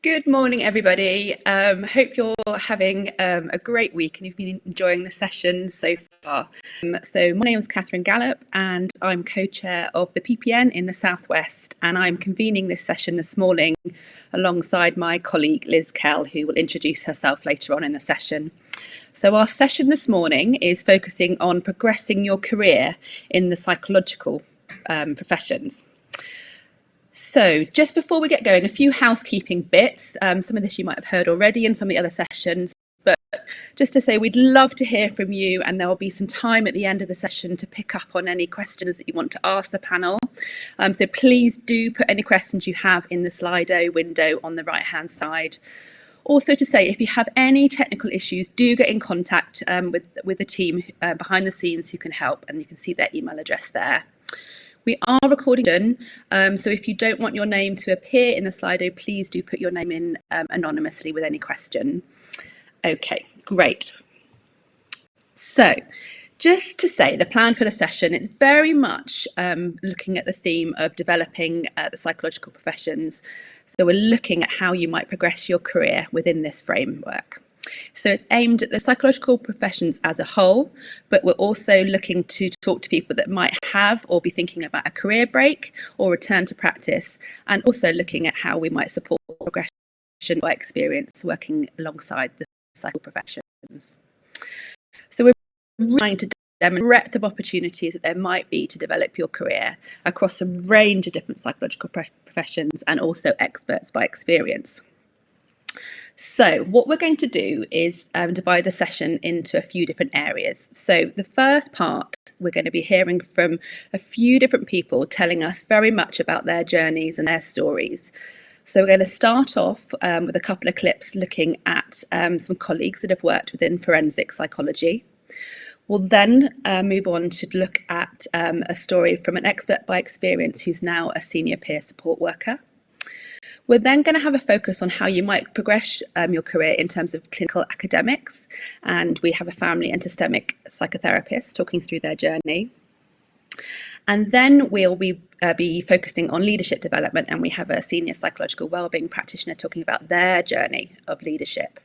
Good morning, everybody. Hope you're having a great week and you've been enjoying the session so far. So my name is Gallop and I'm co-chair of the PPN in the Southwest, and I'm convening this session this morning alongside my colleague Liz Kell, who will introduce herself later on in the session. So our session this morning is focusing on progressing your career in the psychological professions. So just before we get going, a few housekeeping bits. Some of this you might have heard already in some of the other sessions, but just to say we'd love to hear from you, and there will be some time at the end of the session to pick up on any questions that you want to ask the panel. So please do put any questions you have in the Slido window on the right hand side. Also to say, if you have any technical issues, do get in contact with the team behind the scenes who can help, and you can see their email address there. We are recording, so if you don't want your name to appear in the Slido, please do put your name in anonymously with any question. Okay, great. So just to say, the plan for the session is very much looking at the theme of developing the psychological professions. So we're looking at how you might progress your career within this framework. So it's aimed at the psychological professions as a whole, but we're also looking to talk to people that might have or be thinking about a career break or return to practice, and also looking at how we might support progression by experience working alongside the psychological professions. So we're trying to demonstrate the breadth of opportunities that there might be to develop your career across a range of different psychological professions and also experts by experience. So what we're going to do is divide the session into a few different areas. So the first part, we're going to be hearing from a few different people telling us very much about their journeys and their stories. So we're going to start off with a couple of clips looking at some colleagues that have worked within forensic psychology. We'll then move on to look at a story from an expert by experience who's now a senior peer support worker. We're then going to have a focus on how you might progress your career in terms of clinical academics, and we have a family and systemic psychotherapist talking through their journey. And then we'll be focusing on leadership development, and we have a senior psychological wellbeing practitioner talking about their journey of leadership.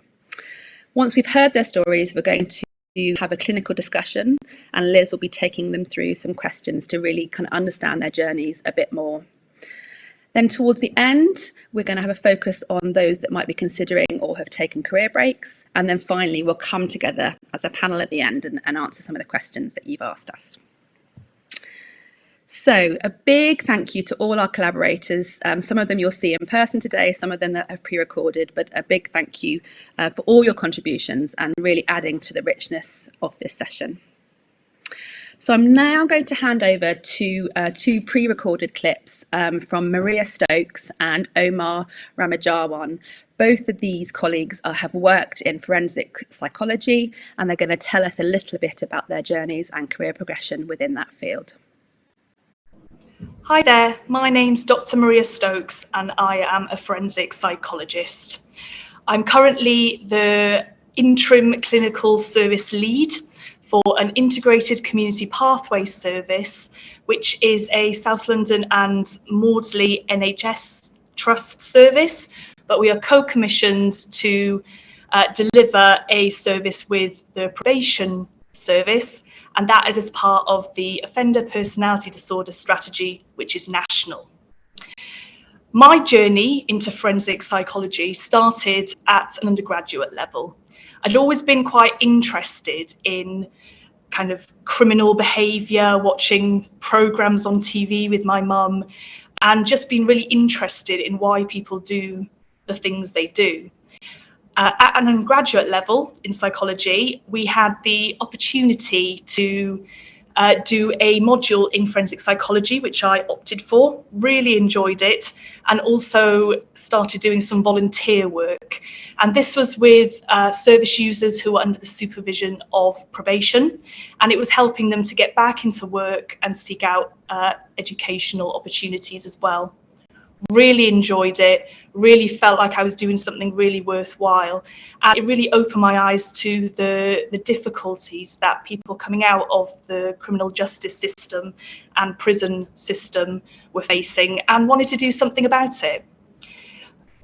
Once we've heard their stories, we're going to have a clinical discussion, and Liz will be taking them through some questions to really kind of understand their journeys a bit more. Then towards the end, we're going to have a focus on those that might be considering or have taken career breaks. And then finally, we'll come together as a panel at the end and answer some of the questions that you've asked us. So a big thank you to all our collaborators. Some of them you'll see in person today, some of them that have pre-recorded, but a big thank you for all your contributions and really adding to the richness of this session. So I'm now going to hand over to two pre-recorded clips from Maria Stokes and Omar Ramjiawon. Both of these colleagues have worked in forensic psychology, and they're going to tell us a little bit about their journeys and career progression within that field. Hi there, my name's Dr. Maria Stokes and I am a forensic psychologist. I'm currently the interim clinical service lead for an integrated community pathway service, which is a South London and Maudsley NHS Trust service, but we are co-commissioned to deliver a service with the probation service, and that is as part of the offender personality disorder strategy, which is national. My journey into forensic psychology started at an undergraduate level. I'd always been quite interested in kind of criminal behaviour, watching programmes on TV with my mum, and just been really interested in why people do the things they do. At an undergraduate level in psychology, we had the opportunity to do a module in forensic psychology, which I opted for, really enjoyed it, and also started doing some volunteer work. And this was with service users who were under the supervision of probation, and it was helping them to get back into work and seek out educational opportunities as well. Really enjoyed it, really felt like I was doing something really worthwhile, and it really opened my eyes to the difficulties that people coming out of the criminal justice system and prison system were facing, and wanted to do something about it.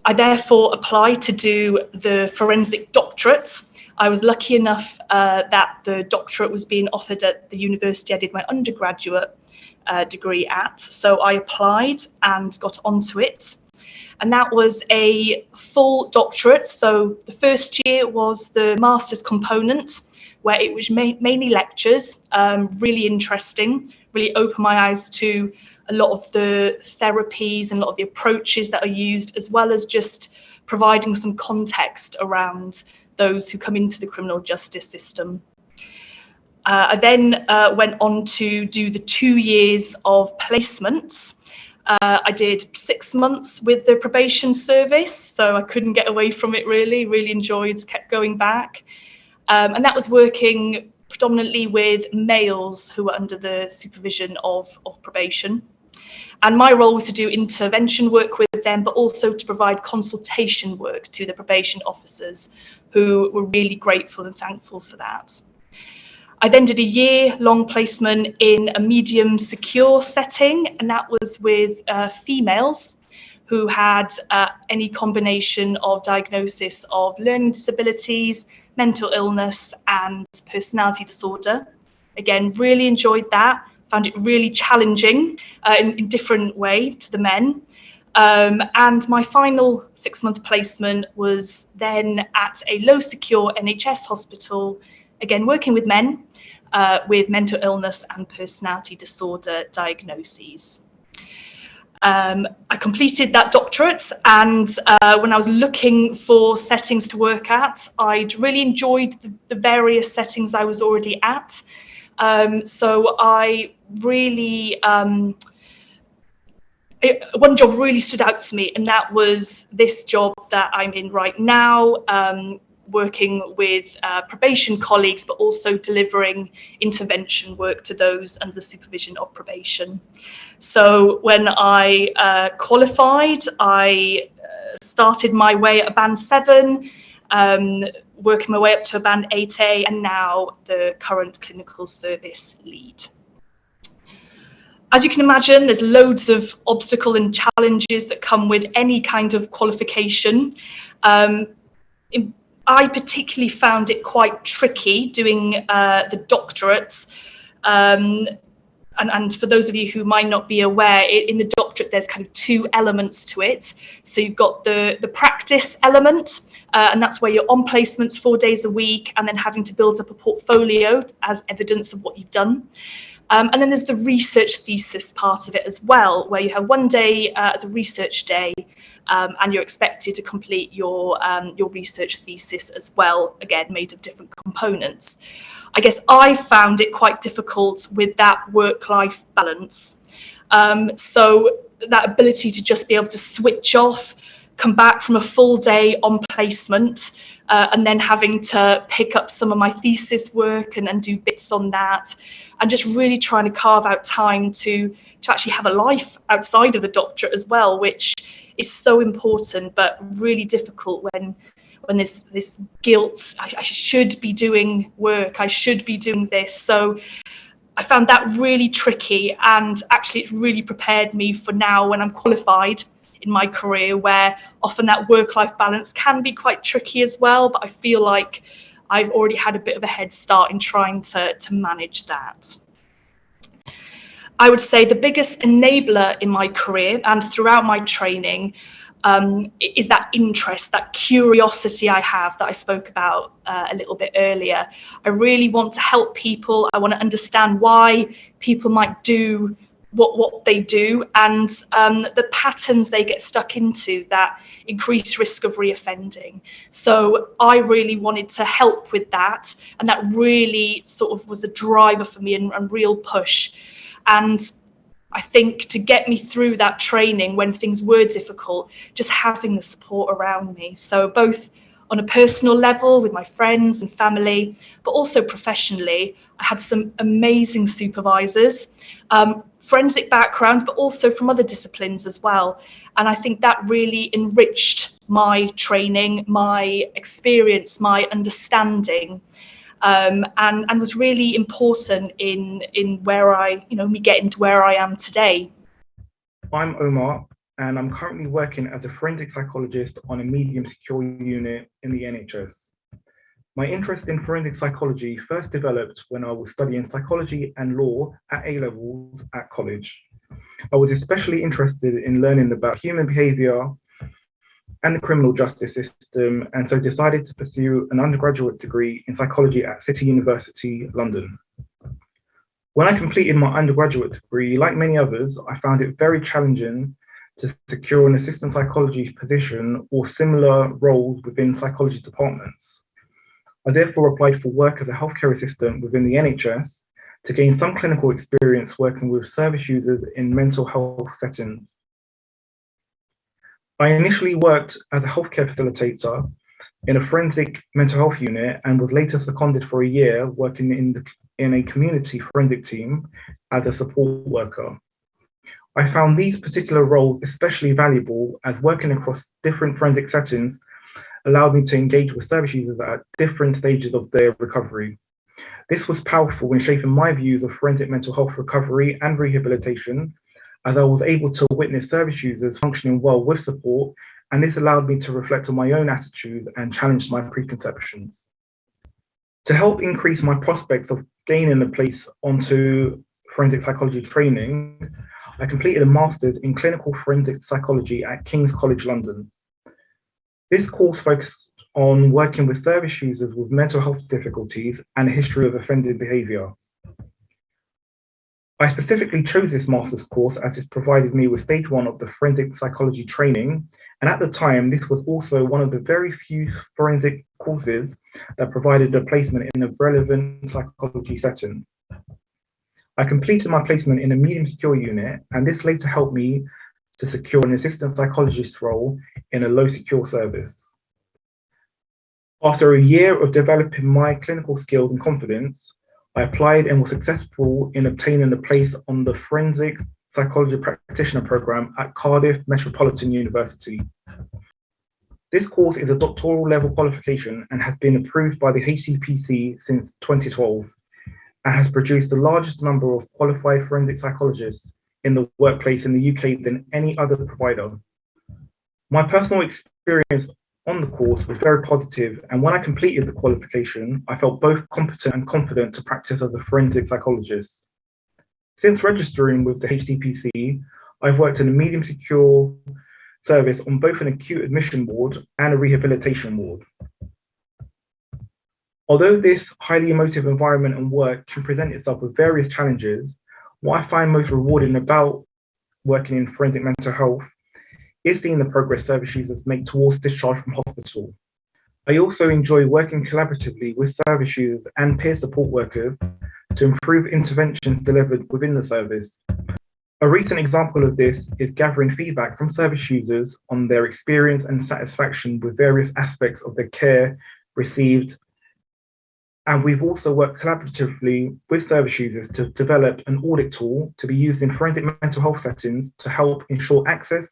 I therefore applied to do the forensic doctorate. I was lucky enough that the doctorate was being offered at the university I did my undergraduate degree at. So I applied and got onto it. And that was a full doctorate. So the first year was the master's component, where it was mainly lectures, really interesting, really opened my eyes to a lot of the therapies and a lot of the approaches that are used, as well as just providing some context around those who come into the criminal justice system. I then went on to do the 2 years of placements. I did 6 months with the probation service, so I couldn't get away from it really enjoyed, kept going back. And that was working predominantly with males who were under the supervision of probation. And my role was to do intervention work with them, but also to provide consultation work to the probation officers, who were really grateful and thankful for that. I then did a year-long placement in a medium secure setting, and that was with females who had any combination of diagnosis of learning disabilities, mental illness, and personality disorder. Again, really enjoyed that, found it really challenging in different way to the men. And my final 6-month placement was then at a low secure NHS hospital, again working with men with mental illness and personality disorder diagnoses. I completed that doctorate, and when I was looking for settings to work at, I'd really enjoyed the various settings I was already at. So I really, one job really stood out to me, and that was this job that I'm in right now, working with probation colleagues, but also delivering intervention work to those under the supervision of probation. So when I qualified, I started my way at a band 7, working my way up to a band 8A, and now the current clinical service lead. As you can imagine, there's loads of obstacles and challenges that come with any kind of qualification. I particularly found it quite tricky doing the doctorates. And for those of you who might not be aware, in the doctorate, there's kind of 2 elements to it. So you've got the practice element, and that's where you're on placements 4 days a week, and then having to build up a portfolio as evidence of what you've done. And then there's the research thesis part of it as well, where you have 1 day as a research day, and you're expected to complete your research thesis as well, again, made of different components. I guess I found it quite difficult with that work-life balance. So that ability to just be able to switch off, come back from a full day on placement, and then having to pick up some of my thesis work and do bits on that, and just really trying to carve out time to actually have a life outside of the doctorate as well, which is so important, but really difficult when there's this guilt. I should be doing work, I should be doing this. So I found that really tricky, and actually it's really prepared me for now when I'm qualified in my career, where often that work-life balance can be quite tricky as well, but I feel like I've already had a bit of a head start in trying to manage that. I would say the biggest enabler in my career and throughout my training is that interest, that curiosity I have that I spoke about a little bit earlier. I really want to help people. I want to understand why people might do what they do, and the patterns they get stuck into that increase risk of reoffending. So I really wanted to help with that, and that really sort of was the driver for me and real push. And I think to get me through that training when things were difficult, just having the support around me. So both on a personal level with my friends and family, but also professionally, I had some amazing supervisors, forensic backgrounds, but also from other disciplines as well. And I think that really enriched my training, my experience, my understanding, and was really important in where me getting to where I am today. I'm Omar. and I'm currently working as a forensic psychologist on a medium secure unit in the NHS. My interest in forensic psychology first developed when I was studying psychology and law at A-levels at college. I was especially interested in learning about human behaviour and the criminal justice system, and so decided to pursue an undergraduate degree in psychology at City University, London. When I completed my undergraduate degree, like many others, I found it very challenging to secure an assistant psychology position or similar roles within psychology departments. I therefore applied for work as a healthcare assistant within the NHS to gain some clinical experience working with service users in mental health settings. I initially worked as a healthcare facilitator in a forensic mental health unit and was later seconded for a year working in a community forensic team as a support worker. I found these particular roles especially valuable as working across different forensic settings allowed me to engage with service users at different stages of their recovery. This was powerful in shaping my views of forensic mental health recovery and rehabilitation, as I was able to witness service users functioning well with support, and this allowed me to reflect on my own attitudes and challenge my preconceptions. To help increase my prospects of gaining a place onto forensic psychology training, I completed a master's in clinical forensic psychology at King's College London. This course focused on working with service users with mental health difficulties and a history of offending behaviour. I specifically chose this master's course as it provided me with stage 1 of the forensic psychology training, and at the time this was also one of the very few forensic courses that provided a placement in a relevant psychology setting. I completed my placement in a medium secure unit, and this later helped me to secure an assistant psychologist role in a low secure service. After a year of developing my clinical skills and confidence, I applied and was successful in obtaining a place on the Forensic Psychology Practitioner Programme at Cardiff Metropolitan University. This course is a doctoral level qualification and has been approved by the HCPC since 2012 and has produced the largest number of qualified forensic psychologists in the workplace in the UK than any other provider. My personal experience on the course was very positive, and when I completed the qualification, I felt both competent and confident to practice as a forensic psychologist. Since registering with the HDPC, I've worked in a medium secure service on both an acute admission ward and a rehabilitation ward. Although this highly emotive environment and work can present itself with various challenges, what I find most rewarding about working in forensic mental health is seeing the progress service users make towards discharge from hospital. I also enjoy working collaboratively with service users and peer support workers to improve interventions delivered within the service. A recent example of this is gathering feedback from service users on their experience and satisfaction with various aspects of the care received. And we've also worked collaboratively with service users to develop an audit tool to be used in forensic mental health settings to help ensure access,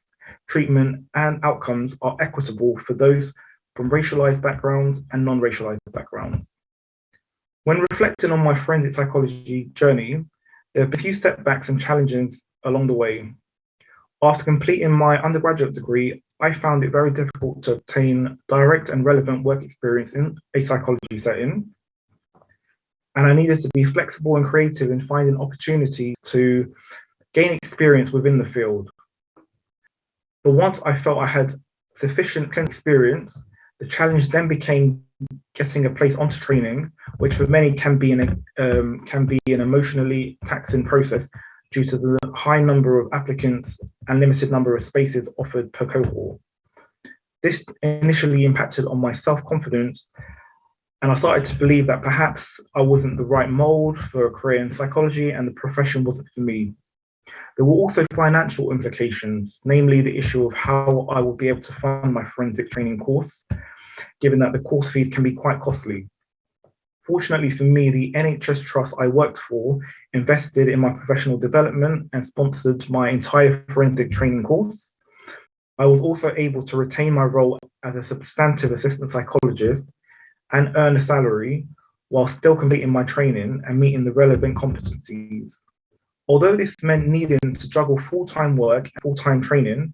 treatment, and outcomes are equitable for those from racialized backgrounds and non-racialized backgrounds. When reflecting on my forensic psychology journey, there have been a few setbacks and challenges along the way. After completing my undergraduate degree, I found it very difficult to obtain direct and relevant work experience in a psychology setting, and I needed to be flexible and creative in finding opportunities to gain experience within the field. But once I felt I had sufficient clinical experience, the challenge then became getting a place onto training, which for many can be an emotionally taxing process due to the high number of applicants and limited number of spaces offered per cohort. This initially impacted on my self-confidence, and I started to believe that perhaps I wasn't the right mold for a career in psychology and the profession wasn't for me. There were also financial implications, namely the issue of how I would be able to fund my forensic training course, given that the course fees can be quite costly. Fortunately for me, the NHS Trust I worked for invested in my professional development and sponsored my entire forensic training course. I was also able to retain my role as a substantive assistant psychologist and earn a salary while still completing my training and meeting the relevant competencies. Although this meant needing to juggle full-time work and full-time training,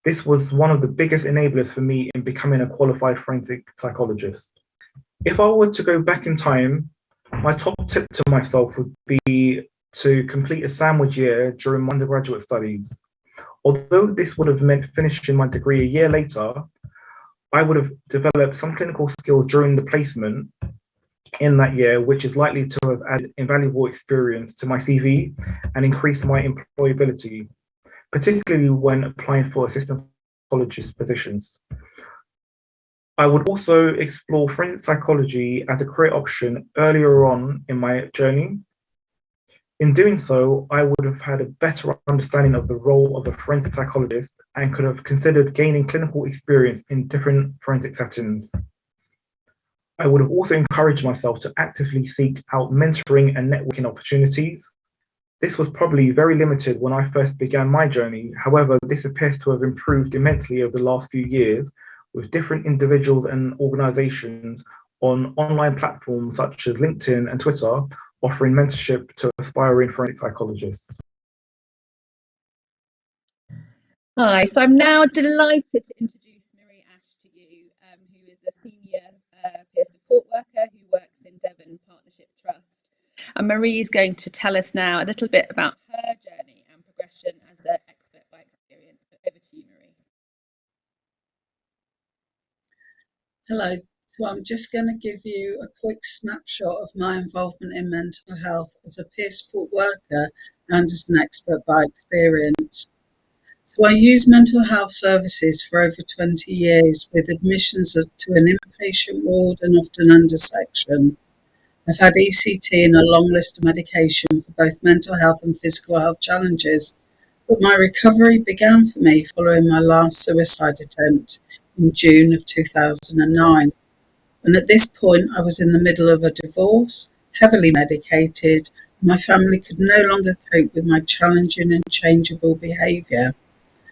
This was one of the biggest enablers for me in becoming a qualified forensic psychologist. If I were to go back in time, my top tip to myself would be to complete a sandwich year during my undergraduate studies. Although this would have meant finishing my degree a year later, I would have developed some clinical skills during the placement in that year, which is likely to have added invaluable experience to my CV and increased my employability, particularly when applying for assistant psychologist positions. I would also explore forensic psychology as a career option earlier on in my journey. In doing so, I would have had a better understanding of the role of a forensic psychologist and could have considered gaining clinical experience in different forensic settings. I would have also encouraged myself to actively seek out mentoring and networking opportunities. This was probably very limited when I first began my journey. However, this appears to have improved immensely over the last few years, with different individuals and organizations on online platforms such as LinkedIn and Twitter offering mentorship to aspiring forensic psychologists. Hi, so I'm now delighted to introduce Marie Ash to you, who is a senior peer support worker who works in Devon Partnership Trust. And Marie is going to tell us now a little bit about her journey and progression as an expert by experience. So over to you, Marie. Hello. So I'm just going to give you a quick snapshot of my involvement in mental health as a peer support worker and as an expert by experience. So I use mental health services for over 20 years with admissions to an inpatient ward and often under section. I've had ECT and a long list of medication for both mental health and physical health challenges, but my recovery began for me following my last suicide attempt in June of 2009. And at this point, I was in the middle of a divorce, heavily medicated. My family could no longer cope with my challenging and changeable behaviour.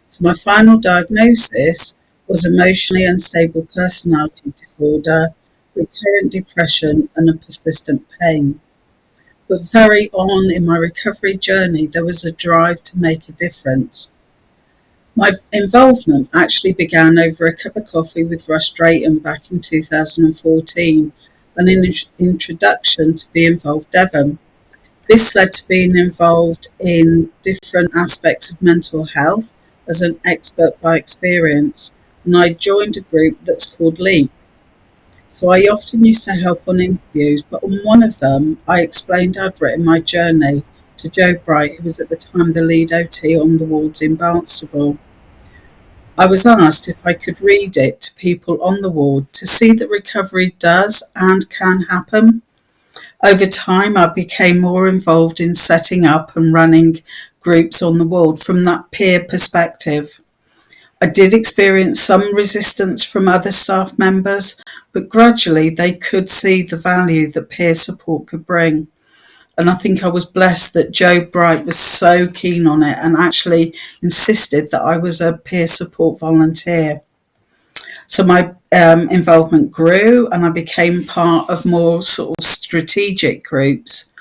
So my final diagnosis was emotionally unstable personality disorder, recurrent depression, and a persistent pain. But very on in my recovery journey, there was a drive to make a difference. My involvement actually began over a cup of coffee with Russ Drayton back in 2014, and an introduction to Be Involved Devon. This led to being involved in different aspects of mental health as an expert by experience, and I joined a group that's called LEAP. So I often used to help on interviews, but on one of them, I explained I'd written my journey to Joe Bright, who was at the time the lead OT on the wards in Barnstable. I was asked if I could read it to people on the ward to see that recovery does and can happen. Over time, I became more involved in setting up and running groups on the ward from that peer perspective. I did experience some resistance from other staff members, but gradually they could see the value that peer support could bring. And I think I was blessed that Joe Bright was so keen on it and actually insisted that I was a peer support volunteer. So my involvement grew and I became part of more sort of strategic groups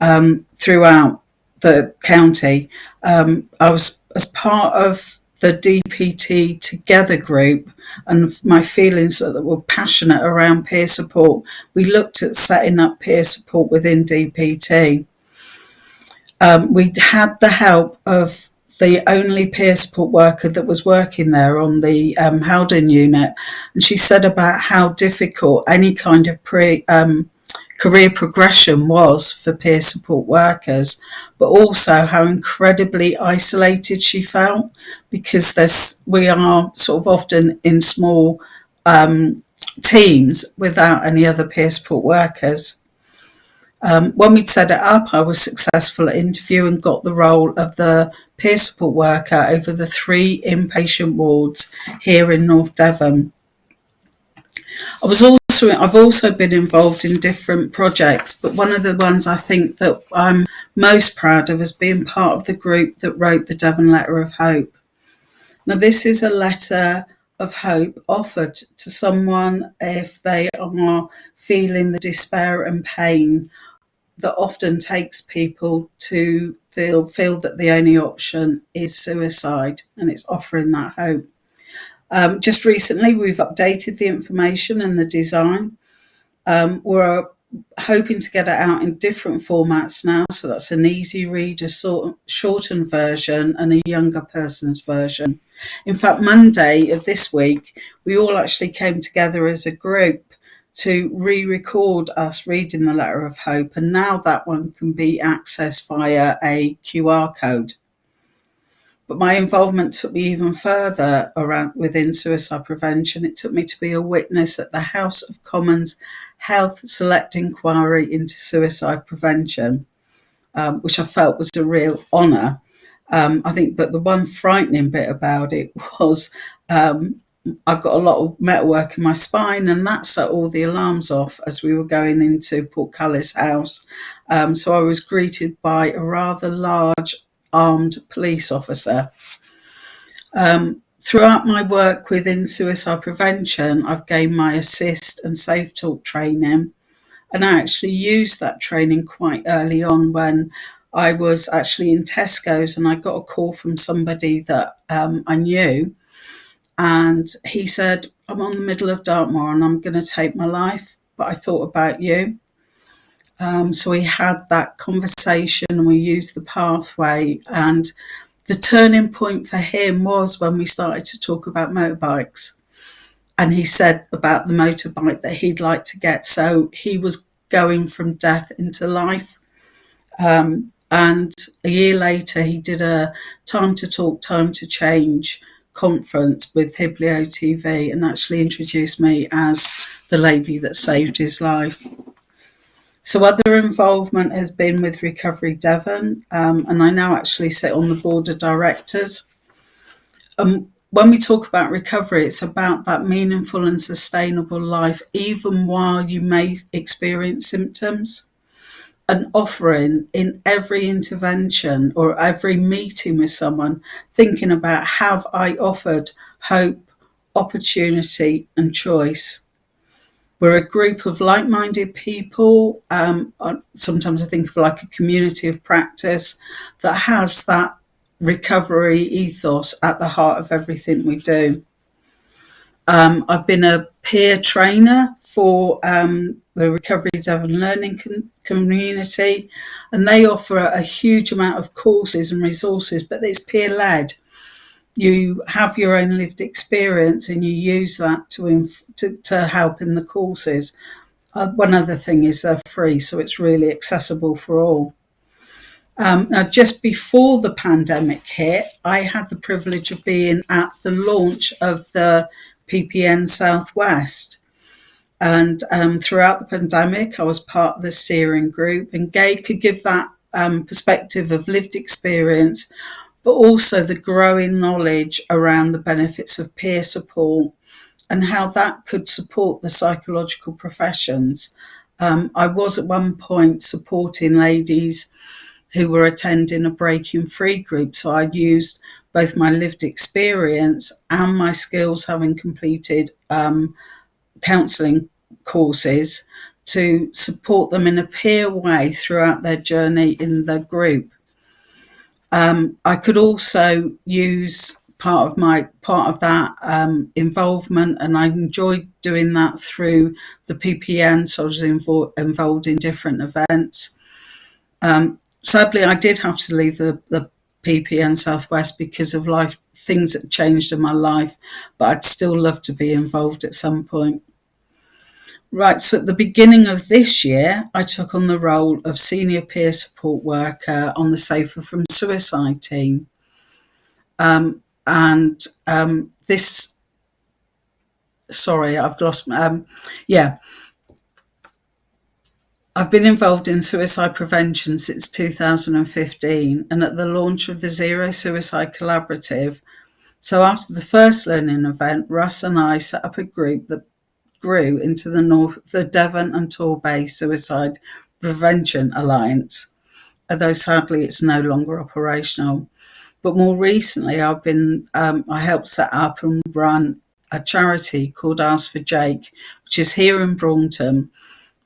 throughout the county. I was as part of the DPT Together group, and my feelings that were passionate around peer support, we looked at setting up peer support within DPT. We had the help of the only peer support worker that was working there on the Howden unit, and she said about how difficult any kind of career progression was for peer support workers, but also how incredibly isolated she felt, because we are sort of often in small teams without any other peer support workers. When we'd set it up, I was successful at interview and got the role of the peer support worker over the 3 inpatient wards here in North Devon. I've also been involved in different projects, but one of the ones I think that I'm most proud of is being part of the group that wrote the Devon Letter of Hope. Now, this is a letter of hope offered to someone if they are feeling the despair and pain that often takes people to feel that the only option is suicide, and it's offering that hope. Just recently, we've updated the information and the design. We're hoping to get it out in different formats now, so that's an easy read, a shortened version, and a younger person's version. In fact, Monday of this week, we all actually came together as a group to re-record us reading the Letter of Hope, and now that one can be accessed via a QR code. But my involvement took me even further around within suicide prevention. It took me to be a witness at the House of Commons Health Select Inquiry into Suicide Prevention, which I felt was a real honour. I think, but the one frightening bit about it was I've got a lot of metalwork in my spine, and that set all the alarms off as we were going into Portcullis House. So I was greeted by a rather large armed police officer. Throughout my work within suicide prevention, I've gained my assist and safe talk training, and I actually used that training quite early on when I was actually in Tesco's, and I got a call from somebody that I knew, and he said, I'm on the middle of Dartmoor and I'm going to take my life, but I thought about you. So we had that conversation and we used the pathway, and the turning point for him was when we started to talk about motorbikes, and he said about the motorbike that he'd like to get. So he was going from death into life. And a year later, he did a Time to Talk, Time to Change conference with Hiblio TV and actually introduced me as the lady that saved his life. So other involvement has been with Recovery Devon, and I now actually sit on the board of directors. When we talk about recovery, it's about that meaningful and sustainable life, even while you may experience symptoms, and offering in every intervention or every meeting with someone, thinking about, have I offered hope, opportunity and choice? We're a group of like-minded people. Sometimes I think of like a community of practice that has that recovery ethos at the heart of everything we do. I've been a peer trainer for the Recovery Devon Learning Community, and they offer a huge amount of courses and resources, but it's peer-led. You have your own lived experience and you use that to help in the courses. One other thing is they're free, so it's really accessible for all. Now, just before the pandemic hit, I had the privilege of being at the launch of the PPN Southwest. And throughout the pandemic, I was part of the steering group, and Gabe could give that perspective of lived experience, but also the growing knowledge around the benefits of peer support and how that could support the psychological professions. I was at one point supporting ladies who were attending a breaking free group, so I used both my lived experience and my skills, having completed counselling courses, to support them in a peer way throughout their journey in the group. I could also use part of that involvement, and I enjoyed doing that through the PPN, so I was involved in different events. Sadly, I did have to leave the PPN Southwest because of things that changed in my life, but I'd still love to be involved at some point. Right, so at the beginning of this year, I took on the role of Senior Peer Support Worker on the Safer from Suicide team. I've been involved in suicide prevention since 2015 and at the launch of the Zero Suicide Collaborative. So after the first learning event, Russ and I set up a group that grew into the Devon and Torbay Suicide Prevention Alliance, although sadly it's no longer operational. But more recently, I helped set up and run a charity called Ask for Jake, which is here in Braunton,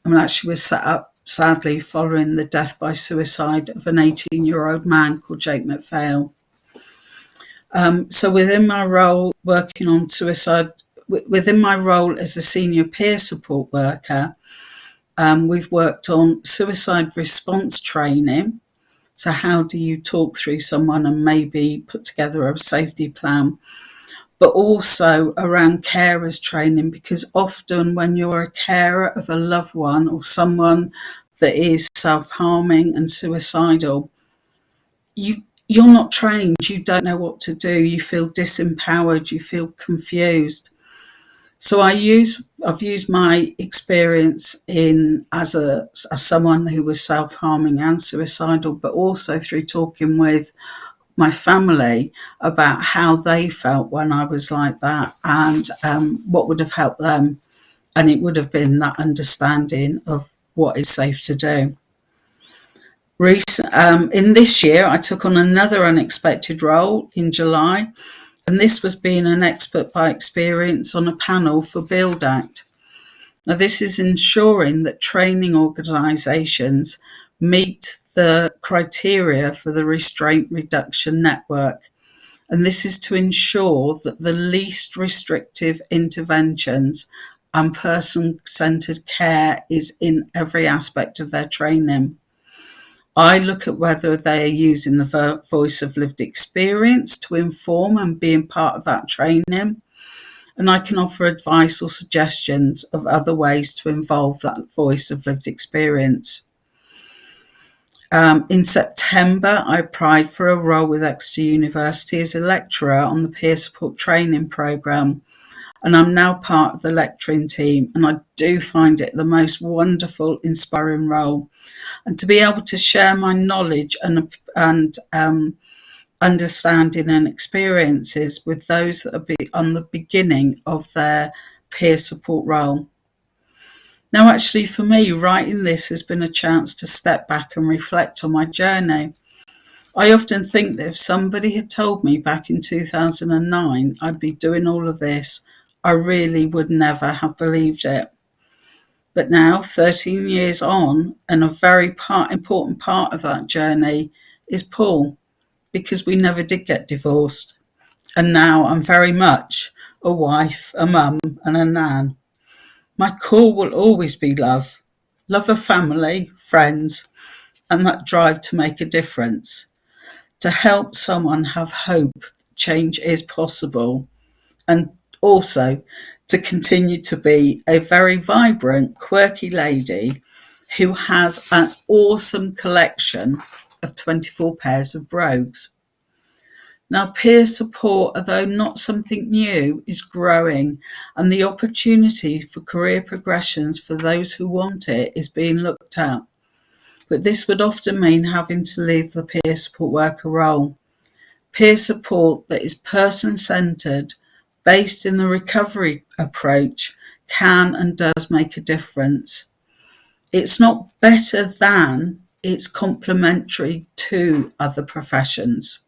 and actually was set up sadly following the death by suicide of an 18-year-old man called Jake McPhail. So within my role working on suicide, within my role as a senior peer support worker, we've worked on suicide response training. So how do you talk through someone and maybe put together a safety plan? But also around carers training, because often when you're a carer of a loved one or someone that is self-harming and suicidal, you're not trained, you don't know what to do, you feel disempowered, you feel confused. So I've used my experience as someone who was self-harming and suicidal, but also through talking with my family about how they felt when I was like that, and what would have helped them. And it would have been that understanding of what is safe to do. In this year, I took on another unexpected role in July, and this was being an expert by experience on a panel for Build Act. Now, this is ensuring that training organisations meet the criteria for the Restraint Reduction Network, and this is to ensure that the least restrictive interventions and person-centred care is in every aspect of their training. I look at whether they are using the voice of lived experience to inform and being part of that training. And I can offer advice or suggestions of other ways to involve that voice of lived experience. In September, I applied for a role with Exeter University as a lecturer on the peer support training programme. And I'm now part of the lecturing team, and I do find it the most wonderful, inspiring role. And to be able to share my knowledge and understanding and experiences with those that are on the beginning of their peer support role. Now, actually, for me, writing this has been a chance to step back and reflect on my journey. I often think that if somebody had told me back in 2009 I'd be doing all of this, I really would never have believed it. But now, 13 years on, and a very important part of that journey is Paul, because we never did get divorced. And now I'm very much a wife, a mum, and a nan. My core will always be love of family, friends, and that drive to make a difference, to help someone have hope change is possible, and also to continue to be a very vibrant, quirky lady who has an awesome collection of 24 pairs of brogues. Now, peer support, although not something new, is growing, and the opportunity for career progressions for those who want it is being looked at. But this would often mean having to leave the peer support worker role. Peer support that is person-centred, based in the recovery approach, can and does make a difference. It's not better than, it's complementary to other professions.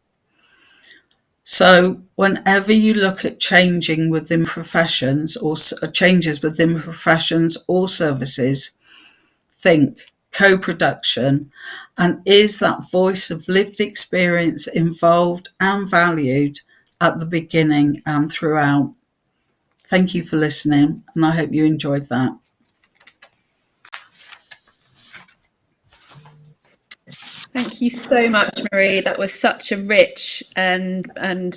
So whenever you look at changing within professions or changes within professions or services, think co-production, and is that voice of lived experience involved and valued at the beginning and throughout. Thank you for listening, and I hope you enjoyed that. Thank you so much, Marie. That was such a rich and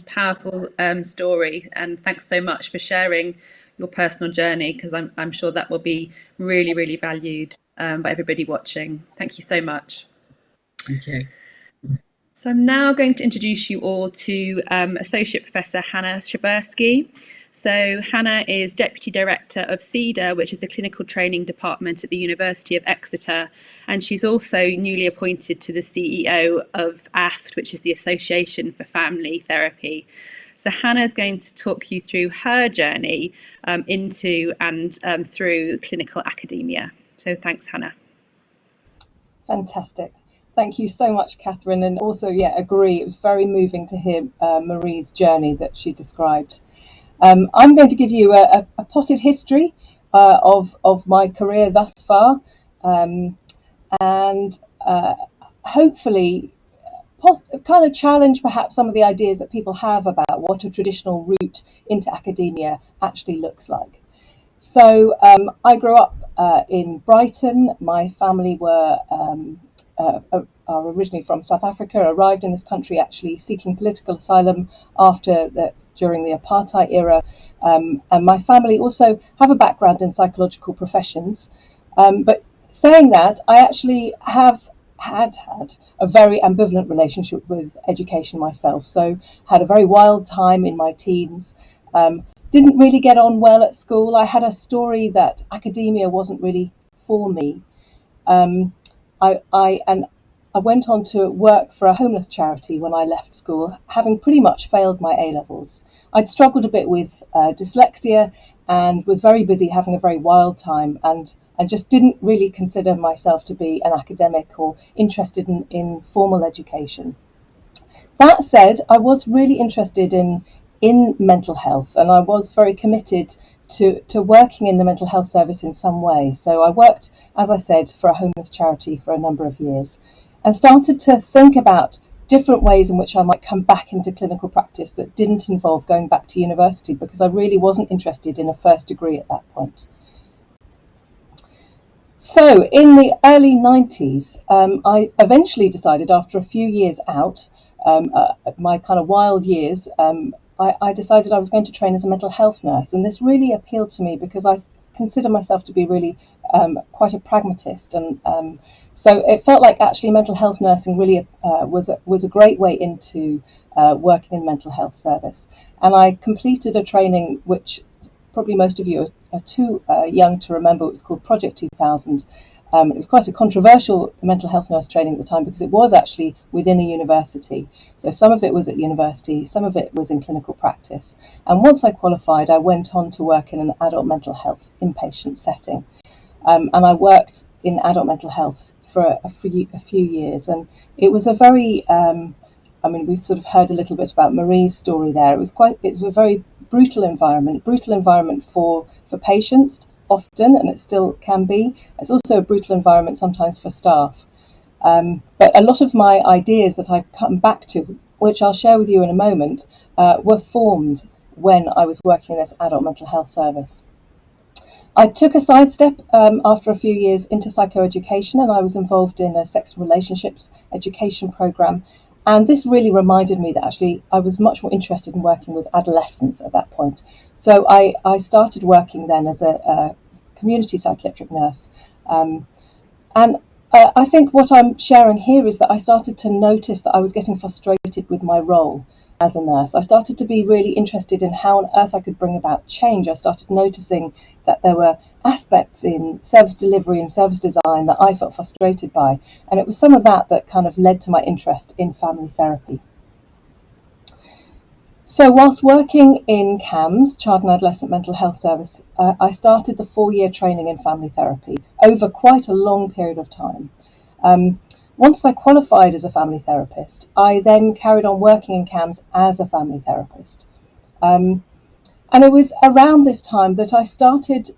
powerful story, and thanks so much for sharing your personal journey, because I'm sure that will be really, really valued by everybody watching. Thank you so much. Thank you. So I'm now going to introduce you all to Associate Professor Hannah Shabursky. So Hannah is Deputy Director of CEDA, which is the Clinical Training Department at the University of Exeter, and she's also newly appointed to the CEO of AFT, which is the Association for Family Therapy. So Hannah is going to talk you through her journey into and through clinical academia. So thanks, Hannah. Fantastic. Thank you so much, Catherine. And also, agree. It was very moving to hear Marie's journey that she described. I'm going to give you a potted history of my career thus far. and hopefully kind of challenge perhaps some of the ideas that people have about what a traditional route into academia actually looks like. So I grew up in Brighton. My family are originally from South Africa, arrived in this country actually seeking political asylum during the apartheid era. And my family also have a background in psychological professions. But saying that, I actually have had a very ambivalent relationship with education myself. So had a very wild time in my teens. Didn't really get on well at school. I had a story that academia wasn't really for me. I went on to work for a homeless charity when I left school, having pretty much failed my A-levels. I'd struggled a bit with dyslexia and was very busy having a very wild time, and just didn't really consider myself to be an academic or interested in formal education. That said, I was really interested in mental health, and I was very committed to working in the mental health service in some way. So I worked, as I said, for a homeless charity for a number of years, and started to think about different ways in which I might come back into clinical practice that didn't involve going back to university, because I really wasn't interested in a first degree at that point. So in the early 90s, I eventually decided, after a few years out, my kind of wild years, I decided I was going to train as a mental health nurse. And this really appealed to me because I consider myself to be really quite a pragmatist. And so it felt like actually mental health nursing really was a great way into working in the mental health service. And I completed a training which probably most of you are too young to remember. It was called Project 2000. It was quite a controversial mental health nurse training at the time because it was actually within a university. So some of it was at university, some of it was in clinical practice. And once I qualified, I went on to work in an adult mental health inpatient setting. And I worked in adult mental health for a few years. And it was a very, we sort of heard a little bit about Marie's story there. It's a very brutal environment for patients often, and it still can be. It's also a brutal environment sometimes for staff. But a lot of my ideas that I've come back to, which I'll share with you in a moment, were formed when I was working in this adult mental health service. I took a sidestep after a few years into psychoeducation, and I was involved in a sex and relationships education program. And this really reminded me that actually I was much more interested in working with adolescents at that point. So I started working then as a community psychiatric nurse. I think what I'm sharing here is that I started to notice that I was getting frustrated with my role as a nurse. I started to be really interested in how on earth I could bring about change. I started noticing that there were aspects in service delivery and service design that I felt frustrated by. And it was some of that kind of led to my interest in family therapy. So whilst working in CAMS, Child and Adolescent Mental Health Service, I started the 4-year training in family therapy over quite a long period of time. Once I qualified as a family therapist, I then carried on working in CAMS as a family therapist. And it was around this time that I started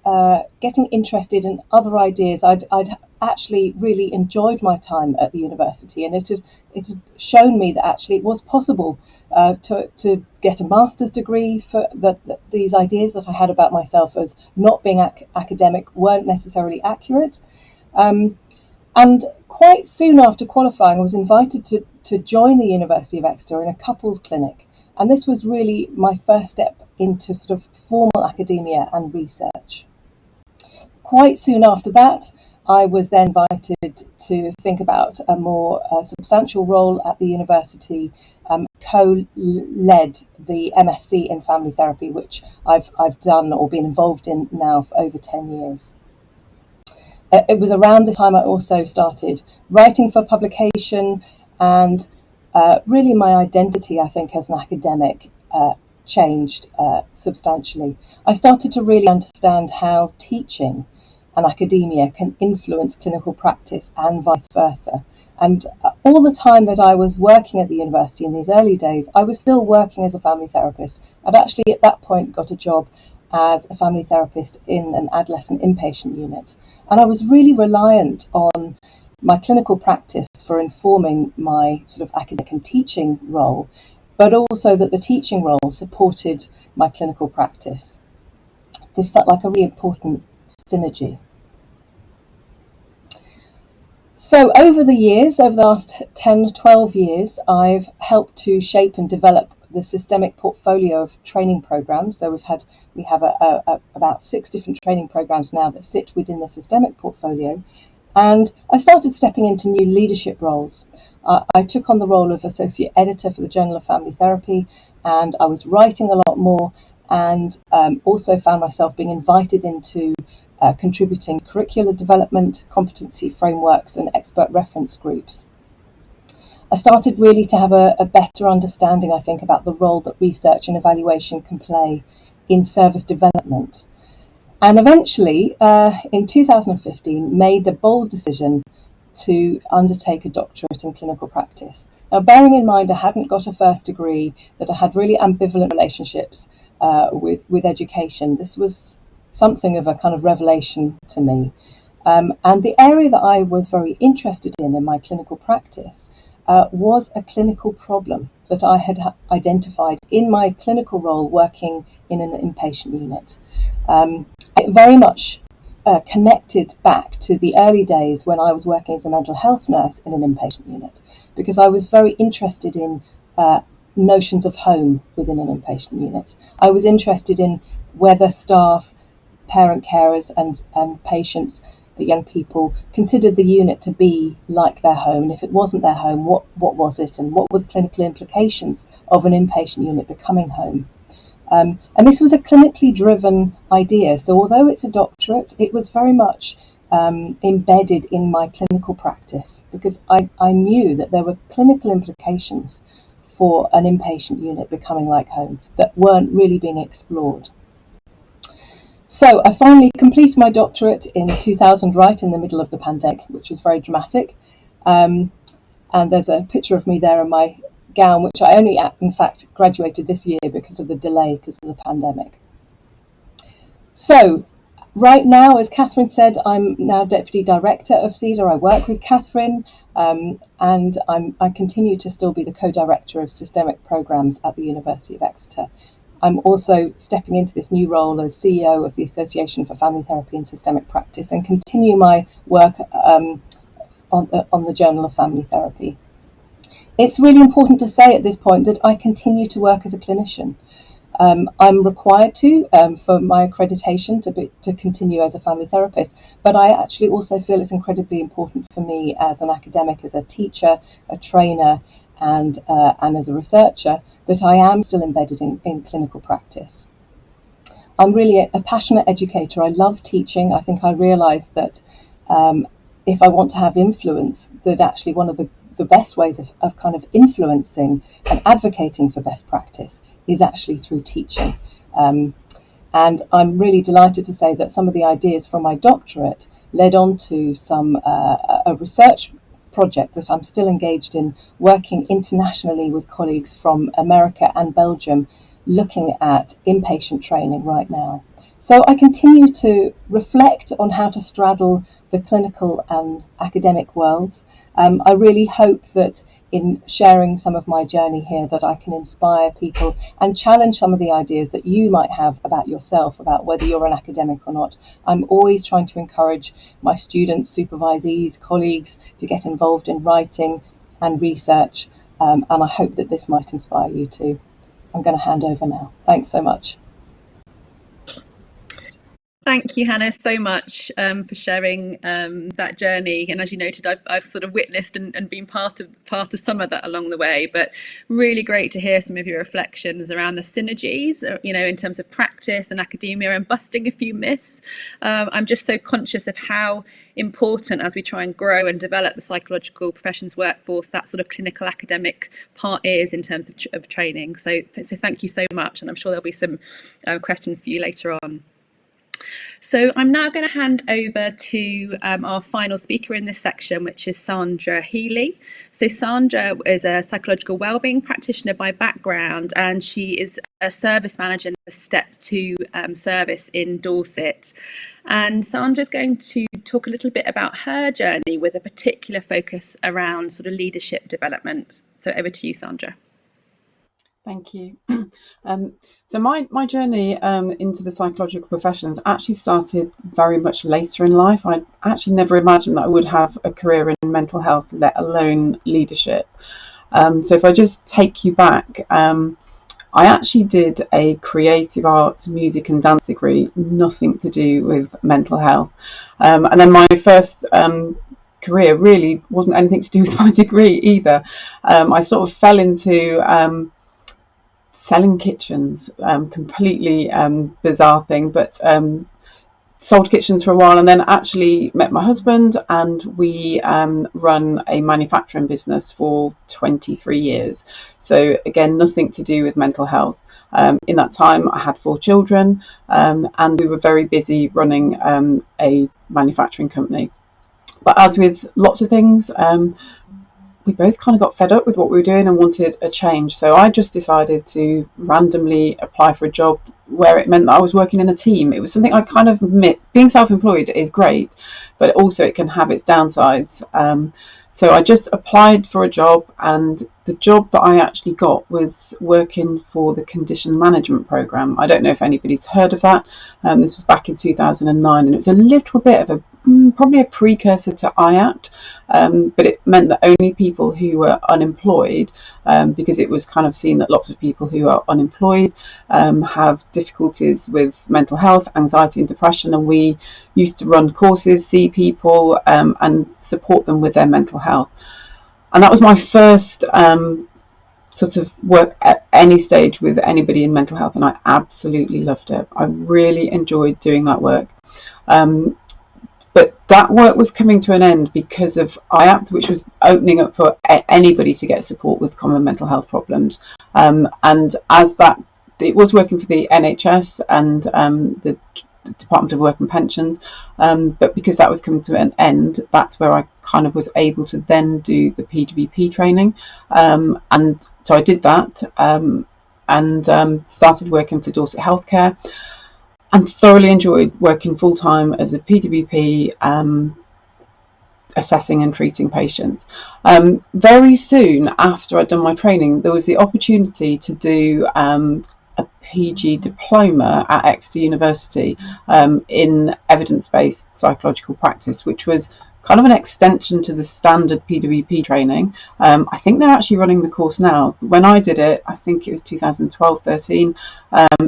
getting interested in other ideas. I'd actually really enjoyed my time at the university, and it had shown me that actually it was possible to get a master's degree, for these ideas that I had about myself as not being academic weren't necessarily accurate. And quite soon after qualifying, I was invited to join the University of Exeter in a couples clinic. And this was really my first step into sort of formal academia and research. Quite soon after that, I was then invited to think about a more substantial role at the university, co-led the MSc in family therapy, which I've done or been involved in now for over 10 years. It was around the time I also started writing for publication, and really my identity, I think, as an academic changed substantially. I started to really understand how teaching and academia can influence clinical practice and vice versa. And all the time that I was working at the university in these early days, I was still working as a family therapist. I'd actually at that point got a job as a family therapist in an adolescent inpatient unit. And I was really reliant on my clinical practice for informing my sort of academic and teaching role, but also that the teaching role supported my clinical practice. This felt like a really important synergy. So over the years, over the last 10, 12 years, I've helped to shape and develop the systemic portfolio of training programs. So we have about 6 different training programs now that sit within the systemic portfolio. And I started stepping into new leadership roles. I took on the role of associate editor for the Journal of Family Therapy, and I was writing a lot more, and also found myself being invited into contributing curricular development, competency frameworks, and expert reference groups. I started really to have a better understanding, I think, about the role that research and evaluation can play in service development. And eventually, in 2015, made the bold decision to undertake a doctorate in clinical practice. Now, bearing in mind I hadn't got a first degree, that I had really ambivalent relationships with education, this was something of a kind of revelation to me. And the area that I was very interested in my clinical practice was a clinical problem that I had identified in my clinical role working in an inpatient unit. It very much connected back to the early days when I was working as a mental health nurse in an inpatient unit, because I was very interested in notions of home within an inpatient unit. I was interested in whether staff, parent carers and patients, young people, considered the unit to be like their home, and if it wasn't their home, what was it, and what were the clinical implications of an inpatient unit becoming home. And this was a clinically driven idea, so although it's a doctorate, it was very much embedded in my clinical practice, because I knew that there were clinical implications for an inpatient unit becoming like home that weren't really being explored. So I finally completed my doctorate in 2000, right in the middle of the pandemic, which was very dramatic. And there's a picture of me there in my gown, which I only, in fact, graduated this year because of the delay, because of the pandemic. So right now, as Catherine said, I'm now Deputy Director of CEDA. I work with Catherine, and I continue to still be the Co-Director of Systemic Programmes at the University of Exeter. I'm also stepping into this new role as CEO of the Association for Family Therapy and Systemic Practice, and continue my work on the Journal of Family Therapy. It's really important to say at this point that I continue to work as a clinician. I'm required to, for my accreditation, to continue as a family therapist, but I actually also feel it's incredibly important for me as an academic, as a teacher, a trainer, and as a researcher, that I am still embedded in clinical practice. I'm really a passionate educator. I love teaching. I think I realised that if I want to have influence, that actually one of the best ways of kind of influencing and advocating for best practice is actually through teaching. And I'm really delighted to say that some of the ideas from my doctorate led on to a research project that I'm still engaged in, working internationally with colleagues from America and Belgium, looking at inpatient training right now. So I continue to reflect on how to straddle the clinical and academic worlds. I really hope that in sharing some of my journey here, that I can inspire people and challenge some of the ideas that you might have about yourself, about whether you're an academic or not. I'm always trying to encourage my students, supervisees, colleagues to get involved in writing and research, and I hope that this might inspire you too. I'm going to hand over now. Thanks so much. Thank you, Hannah, so much for sharing that journey. And as you noted, I've sort of witnessed and been part of some of that along the way. But really great to hear some of your reflections around the synergies, in terms of practice and academia, and busting a few myths. I'm just so conscious of how important, as we try and grow and develop the psychological professions workforce, that sort of clinical academic part is in terms of training. So thank you so much, and I'm sure there'll be some questions for you later on. So I'm now going to hand over to our final speaker in this section, which is Sandra Healey. So Sandra is a psychological wellbeing practitioner by background, and she is a service manager for Step 2 service in Dorset. And Sandra's going to talk a little bit about her journey with a particular focus around sort of leadership development. So over to you, Sandra. Thank you. So my journey into the psychological professions actually started very much later in life. I actually never imagined that I would have a career in mental health, let alone leadership. So if I just take you back, I actually did a creative arts, music and dance degree, nothing to do with mental health. And then my first career really wasn't anything to do with my degree either. I sort of fell into selling kitchens, completely bizarre thing, but sold kitchens for a while, and then actually met my husband, and we run a manufacturing business for 23 years. So again, nothing to do with mental health. In that time I had 4 children, and we were very busy running a manufacturing company. But as with lots of things, we both kind of got fed up with what we were doing and wanted a change. So I just decided to randomly apply for a job where it meant that I was working in a team. It was something I kind of admit, being self-employed is great, but also it can have its downsides. So I just applied for a job, and the job that I actually got was working for the condition management program. I don't know if anybody's heard of that. This was back in 2009, and it was a little bit of probably a precursor to IAPT, but it meant that only people who were unemployed, because it was kind of seen that lots of people who are unemployed have difficulties with mental health, anxiety and depression, and we used to run courses, see people and support them with their mental health. And that was my first sort of work at any stage with anybody in mental health, and I absolutely loved it. I really enjoyed doing that work. But that work was coming to an end because of IAPT, which was opening up for anybody to get support with common mental health problems. And as that, it was working for the NHS and the Department of Work and Pensions, but because that was coming to an end, that's where I kind of was able to then do the PWP training. And so I did that and started working for Dorset Healthcare, and thoroughly enjoyed working full-time as a PWP, assessing and treating patients. Very soon after I'd done my training, there was the opportunity to do a PG diploma at Exeter University in evidence-based psychological practice, which was kind of an extension to the standard PWP training. I think they're actually running the course now. When I did it, I think it was 2012-13,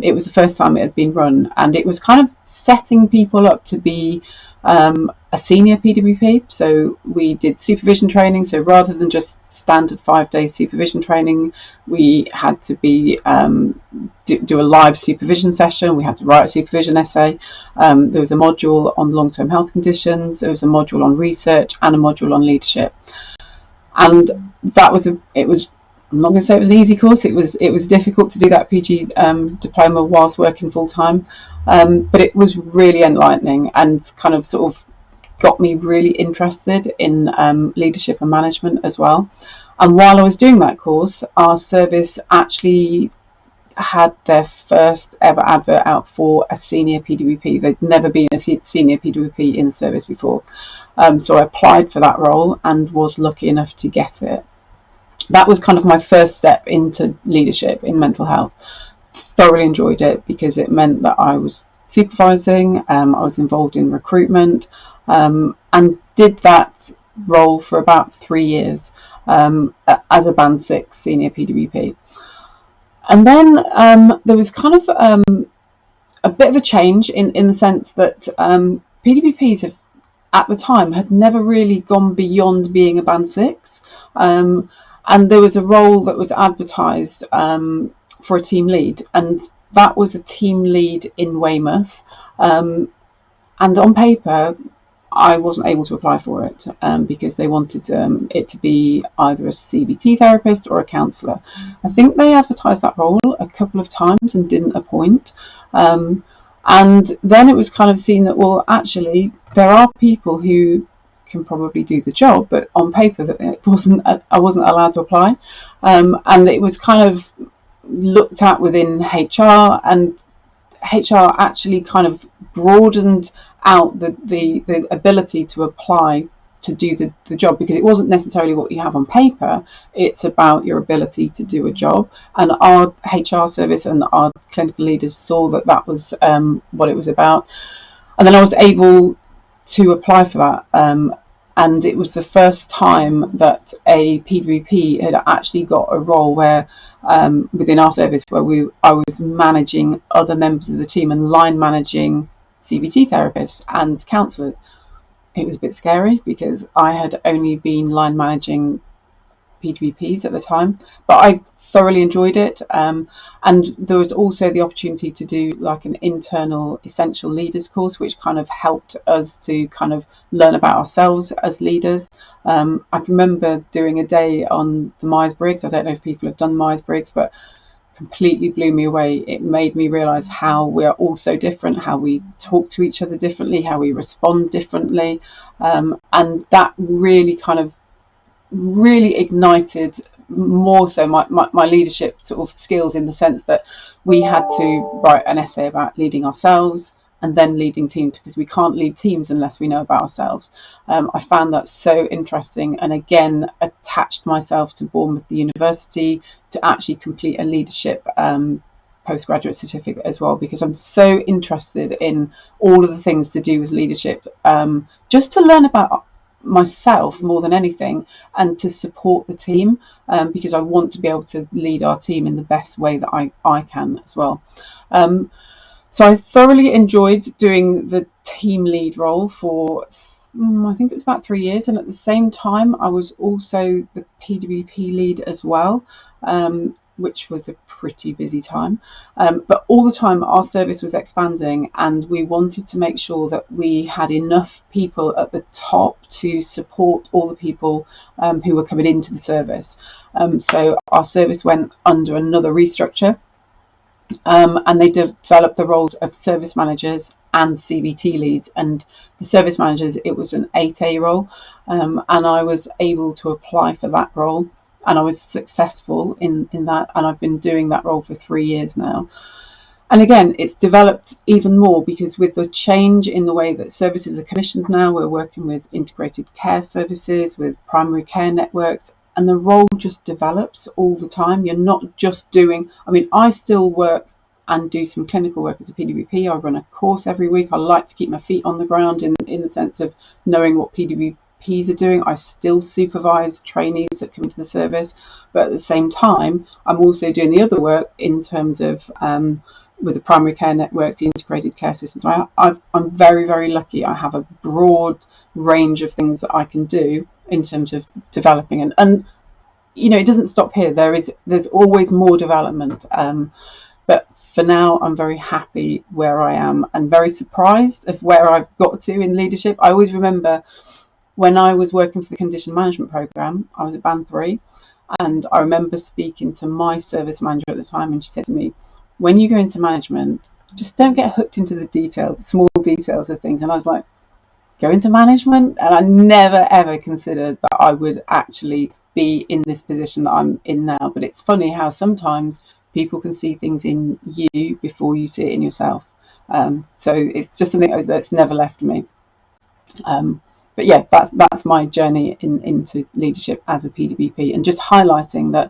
it was the first time it had been run, and it was kind of setting people up to be a senior PWP. So we did supervision training, so rather than just standard 5-day supervision training, we had to be do a live supervision session. We had to write a supervision essay. There was a module on long-term health conditions, there was a module on research, and a module on leadership. And that was I'm not going to say it was an easy course. It was difficult to do that PG diploma whilst working full time, but it was really enlightening and kind of sort of got me really interested in leadership and management as well. And while I was doing that course, our service actually had their first ever advert out for a senior PWP. There'd never been a senior PWP in the service before. So I applied for that role and was lucky enough to get it. That was kind of my first step into leadership in mental health. Thoroughly enjoyed it because it meant that I was supervising, I was involved in recruitment, and did that role for about 3 years as a Band 6 senior PWP. And then there was kind of a bit of a change in the sense that PWPs have, at the time, had never really gone beyond being a Band 6. And there was a role that was advertised for a team lead, and that was a team lead in Weymouth. And on paper, I wasn't able to apply for it because they wanted it to be either a CBT therapist or a counsellor. I think they advertised that role a couple of times and didn't appoint. And then it was kind of seen that, well, actually, there are people who can probably do the job, but on paper that I wasn't allowed to apply. And it was kind of looked at within HR, and HR actually kind of broadened out the ability to apply to do the job, because it wasn't necessarily what you have on paper, it's about your ability to do a job. And our HR service and our clinical leaders saw that was what it was about. And then I was able to apply for that. And it was the first time that a PWP had actually got a role where within our service where I was managing other members of the team and line managing CBT therapists and counsellors. It was a bit scary because I had only been line managing PWPs at the time, but I thoroughly enjoyed it. And there was also the opportunity to do like an internal essential leaders course, which kind of helped us to kind of learn about ourselves as leaders. I remember doing a day on the Myers-Briggs. I don't know if people have done Myers-Briggs, but completely blew me away. It made me realise how we are all so different, how we talk to each other differently, how we respond differently. And that really kind of really ignited more so my leadership sort of skills, in the sense that we had to write an essay about leading ourselves and then leading teams, because we can't lead teams unless we know about ourselves. I found that so interesting, and again attached myself to Bournemouth University to actually complete a leadership postgraduate certificate as well, because I'm so interested in all of the things to do with leadership, just to learn about myself more than anything, and to support the team, because I want to be able to lead our team in the best way that I can as well. So I thoroughly enjoyed doing the team lead role for I think it was about 3 years, and at the same time I was also the PWP lead as well, which was a pretty busy time. But all the time our service was expanding, and we wanted to make sure that we had enough people at the top to support all the people who were coming into the service. So our service went under another restructure, and they developed the roles of service managers and CBT leads. And the service managers, it was an 8A role, and I was able to apply for that role, and I was successful in that, and I've been doing that role for 3 years now. And again, it's developed even more, because with the change in the way that services are commissioned now, we're working with integrated care services, with primary care networks, and the role just develops all the time. You're not just doing, I mean, I still work and do some clinical work as a PWP. I run a course every week. I like to keep my feet on the ground in the sense of knowing what PWPs are doing. I still supervise trainees that come into the service, but at the same time, I'm also doing the other work in terms of with the primary care networks, the integrated care systems. I'm very, very lucky. I have a broad range of things that I can do in terms of developing, and you know, it doesn't stop here. There's always more development, but for now I'm very happy where I am, and very surprised of where I've got to in leadership. I always remember when I was working for the condition management program, I was at band 3, and I remember speaking to my service manager at the time, and she said to me, when you go into management, just don't get hooked into the details, small details of things. And I was like, go into management? And I never ever considered that I would actually be in this position that I'm in now. But it's funny how sometimes people can see things in you before you see it in yourself. So it's just something that's never left me. But yeah, that's my journey into leadership as a PWP, and just highlighting that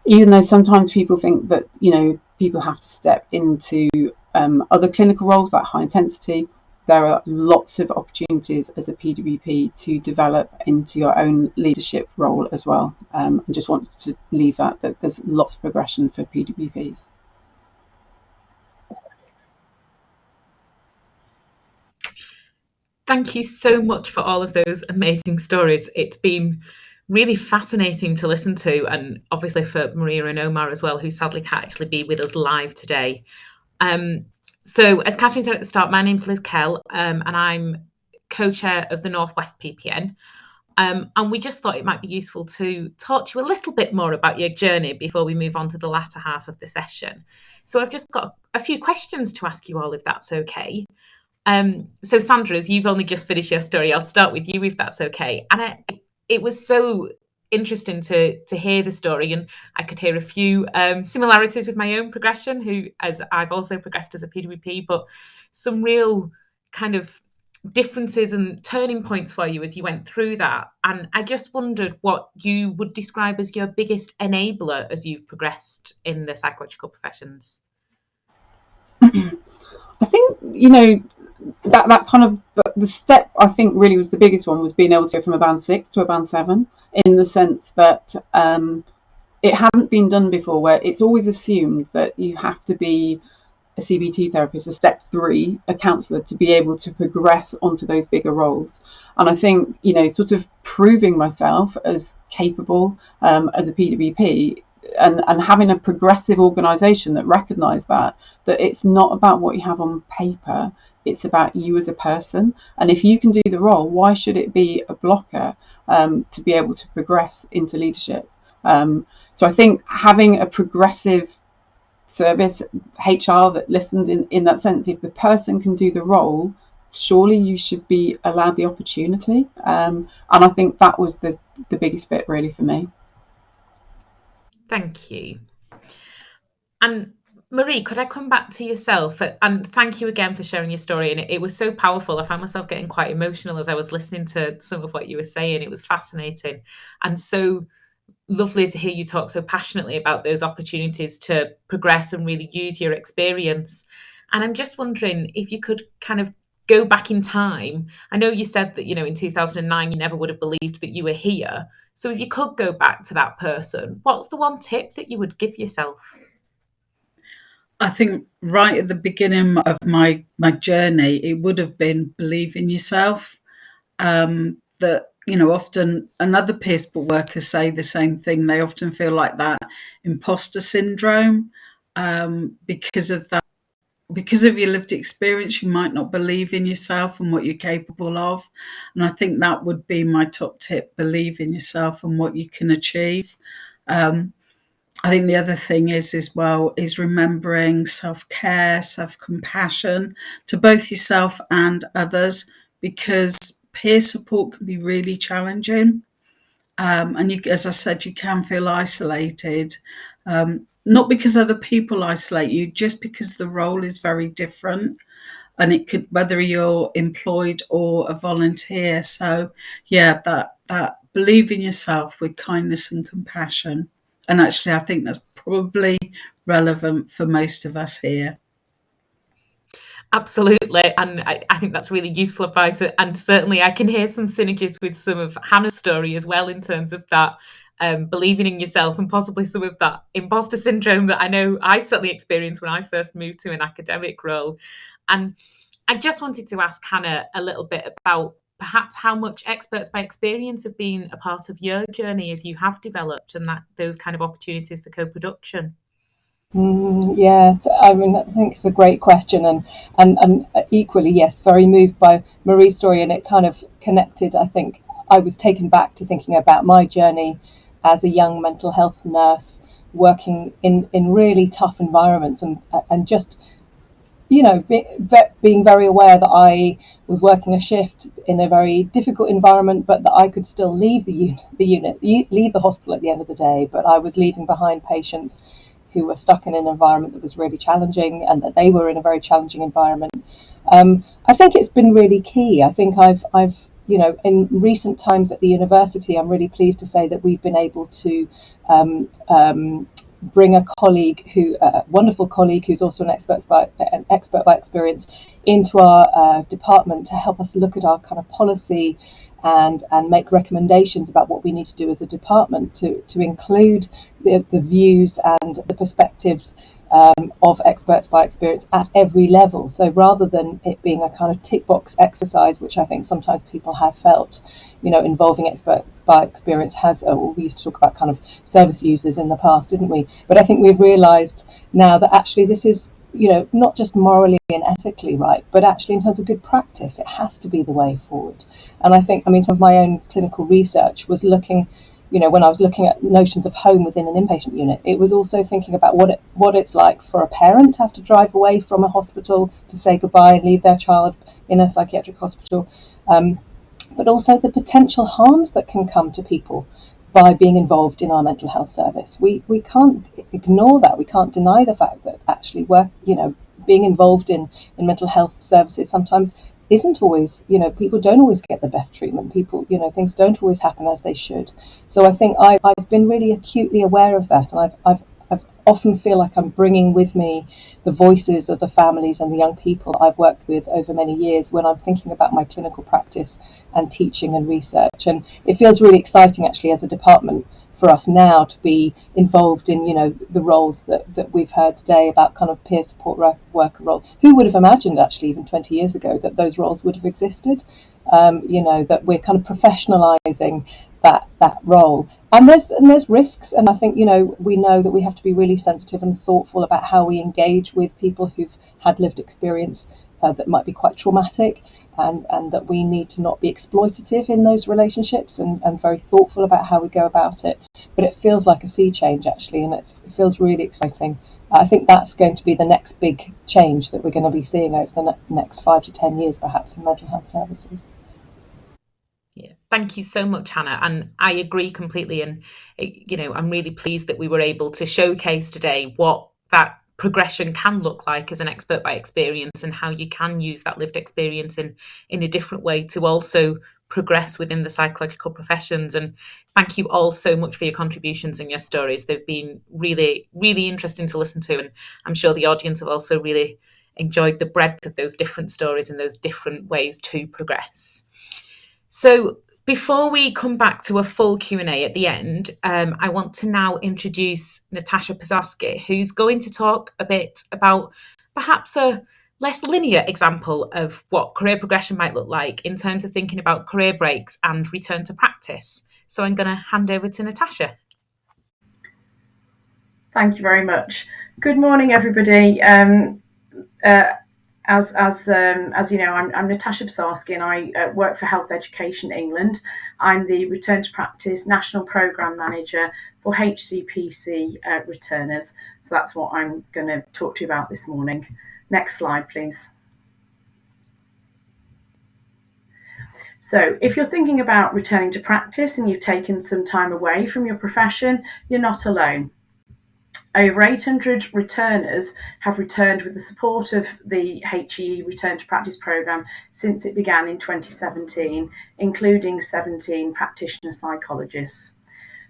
even though sometimes people think that, you know, people have to step into other clinical roles like high intensity, there are lots of opportunities as a PWP to develop into your own leadership role as well. I just wanted to leave that there's lots of progression for PWPs. Thank you so much for all of those amazing stories. It's been really fascinating to listen to, and obviously for Maria and Omar as well, who sadly can't actually be with us live today. So as Catherine said at the start, my name's Liz Kell, and I'm co-chair of the Northwest PPN. And we just thought it might be useful to talk to you a little bit more about your journey before we move on to the latter half of the session. So I've just got a few questions to ask you all, if that's okay. So Sandra, as you've only just finished your story, I'll start with you if that's okay. And it was so interesting to hear the story, and I could hear a few similarities with my own progression, who as I've also progressed as a PWP, but some real kind of differences and turning points for you as you went through that. And I just wondered what you would describe as your biggest enabler as you've progressed in the psychological professions. I think, that kind of the step I think really was the biggest one, was being able to go from a band 6 to a band 7, in the sense that it hadn't been done before, where it's always assumed that you have to be a CBT therapist, a step 3, a counsellor, to be able to progress onto those bigger roles. And I think, sort of proving myself as capable as a PWP, and having a progressive organisation that recognised that it's not about what you have on paper, it's about you as a person. And if you can do the role, why should it be a blocker to be able to progress into leadership? So I think having a progressive service, HR that listens in that sense, if the person can do the role, surely you should be allowed the opportunity. And I think that was the biggest bit really for me. Thank you. And Marie, could I come back to yourself? And thank you again for sharing your story. And it was so powerful. I found myself getting quite emotional as I was listening to some of what you were saying. It was fascinating and so lovely to hear you talk so passionately about those opportunities to progress and really use your experience. And I'm just wondering if you could kind of go back in time. I know you said that, in 2009, you never would have believed that you were here. So if you could go back to that person, what's the one tip that you would give yourself? I think right at the beginning of my journey, it would have been believe in yourself. That, often, and other peer support workers say the same thing. They often feel like that imposter syndrome because of that. Because of your lived experience, you might not believe in yourself and what you're capable of. And I think that would be my top tip: believe in yourself and what you can achieve. I think the other thing is remembering self-care, self-compassion to both yourself and others, because peer support can be really challenging. And as I said, you can feel isolated, not because other people isolate you, just because the role is very different. And it could, whether you're employed or a volunteer. So yeah, that believe in yourself with kindness and compassion. And actually, I think that's probably relevant for most of us here. Absolutely. And I think that's really useful advice. And certainly I can hear some synergies with some of Hannah's story as well, in terms of that believing in yourself, and possibly some of that imposter syndrome that I know I certainly experienced when I first moved to an academic role. And I just wanted to ask Hannah a little bit about perhaps how much experts by experience have been a part of your journey as you have developed, and that those kind of opportunities for co-production. Yes, I mean, I think it's a great question, and equally, yes, very moved by Marie's story, and it kind of connected. I think I was taken back to thinking about my journey as a young mental health nurse, working in really tough environments, and just being very aware that I was working a shift in a very difficult environment, but that I could still leave leave the hospital at the end of the day, but I was leaving behind patients who were stuck in an environment that was really challenging, and that they were in a very challenging environment. I think it's been really key. I think I've in recent times at the university, I'm really pleased to say that we've been able to bring a wonderful colleague who's also an expert by experience into our department to help us look at our kind of policy and make recommendations about what we need to do as a department to include the views and the perspectives of experts by experience at every level. So rather than it being a kind of tick box exercise, which I think sometimes people have felt, involving expert by experience we used to talk about kind of service users in the past, didn't we? But I think we've realised now that actually this is, not just morally and ethically right, but actually in terms of good practice, it has to be the way forward. And I think, some of my own clinical research was looking, when I was looking at notions of home within an inpatient unit, it was also thinking about what it's like for a parent to have to drive away from a hospital to say goodbye and leave their child in a psychiatric hospital, but also the potential harms that can come to people by being involved in our mental health service. We can't ignore that. We can't deny the fact that actually being involved in mental health services sometimes isn't always, people don't always get the best treatment. People, things don't always happen as they should. So I think I've been really acutely aware of that, and I've often feel like I'm bringing with me the voices of the families and the young people I've worked with over many years when I'm thinking about my clinical practice and teaching and research. And it feels really exciting actually as a department for us now to be involved in, the roles that we've heard today about kind of peer support worker role. Who would have imagined actually even 20 years ago that those roles would have existed? That we're kind of professionalising that role. And there's risks, and I think we know that we have to be really sensitive and thoughtful about how we engage with people who've had lived experience that might be quite traumatic, and that we need to not be exploitative in those relationships, and very thoughtful about how we go about it. But it feels like a sea change actually, and it feels really exciting. I think that's going to be the next big change that we're going to be seeing over the next 5 to 10 years perhaps in mental health services. Yeah, thank you so much, Hannah. And I agree completely. And, I'm really pleased that we were able to showcase today what that progression can look like as an expert by experience, and how you can use that lived experience in a different way to also progress within the psychological professions. And thank you all so much for your contributions and your stories. They've been really, really interesting to listen to. And I'm sure the audience have also really enjoyed the breadth of those different stories and those different ways to progress. So before we come back to a full Q&A at the end, I want to now introduce Natasha Pazowski, who's going to talk a bit about perhaps a less linear example of what career progression might look like in terms of thinking about career breaks and return to practice. So I'm going to hand over to Natasha. Thank you very much. Good morning, everybody. As you know, I'm Natasha Pazowski, and I work for Health Education England. I'm the Return to Practice National Programme Manager for HCPC returners. So that's what I'm going to talk to you about this morning. Next slide, please. So if you're thinking about returning to practice and you've taken some time away from your profession, you're not alone. Over 800 returners have returned with the support of the HEE Return to Practice programme since it began in 2017, including 17 practitioner psychologists.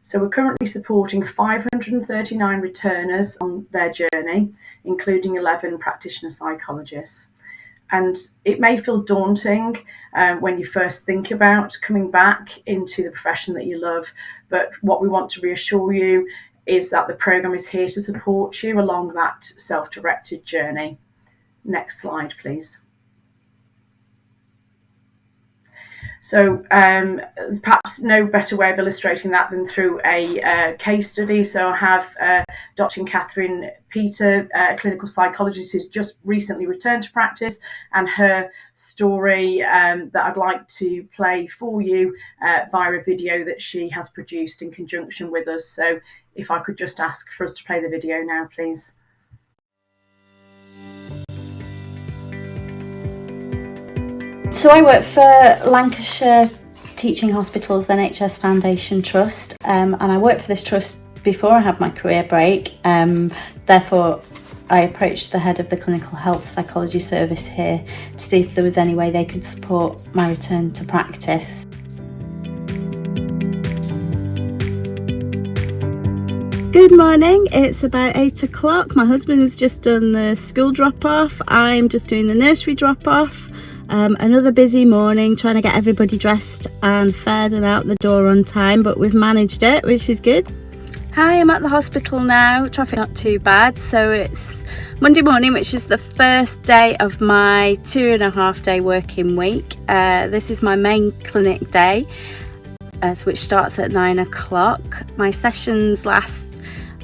So we're currently supporting 539 returners on their journey, including 11 practitioner psychologists. And it may feel daunting when you first think about coming back into the profession that you love, but what we want to reassure you is that the programme is here to support you along that self-directed journey. Next slide, please. So there's perhaps no better way of illustrating that than through a case study. So I have Dr. Catherine Peter, a clinical psychologist who's just recently returned to practice, and her story that I'd like to play for you via a video that she has produced in conjunction with us. So if I could just ask for us to play the video now, please. So I work for Lancashire Teaching Hospitals NHS Foundation Trust, and I worked for this trust before I had my career break. Therefore, I approached the head of the clinical health psychology service here to see if there was any way they could support my return to practice. Good morning, it's about 8 o'clock. My husband has just done the school drop-off. I'm just doing the nursery drop-off. Another busy morning trying to get everybody dressed and fed and out the door on time, but we've managed it, which is good. Hi, I'm at the hospital now. Traffic not too bad. So it's Monday morning, which is the first day of my 2.5 day working week. This is my main clinic day, which starts at 9 o'clock. My sessions last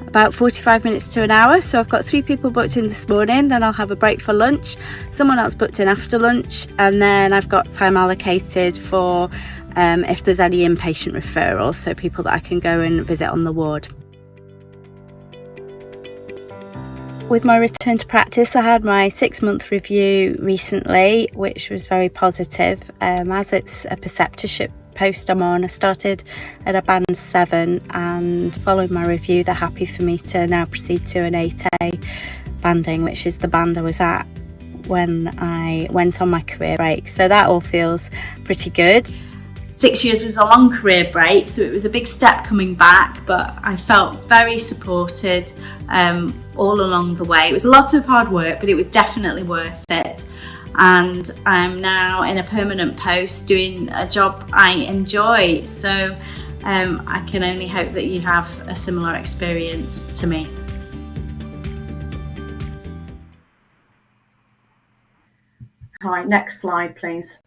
about 45 minutes to an hour, so I've got 3 people booked in this morning, then I'll have a break for lunch, someone else booked in after lunch, and then I've got time allocated for if there's any inpatient referrals, so people that I can go and visit on the ward. With my return to practice, I had my 6-month review recently, which was very positive. As it's a preceptorship post I'm on. I started at a band 7, and following my review they're happy for me to now proceed to an 8A banding, which is the band I was at when I went on my career break. So that all feels pretty good. 6 years was a long career break, so it was a big step coming back, but I felt very supported all along the way. It was a lot of hard work, but it was definitely worth it. And I'm now in a permanent post doing a job I enjoy, so I can only hope that you have a similar experience to me. Hi, next slide, please.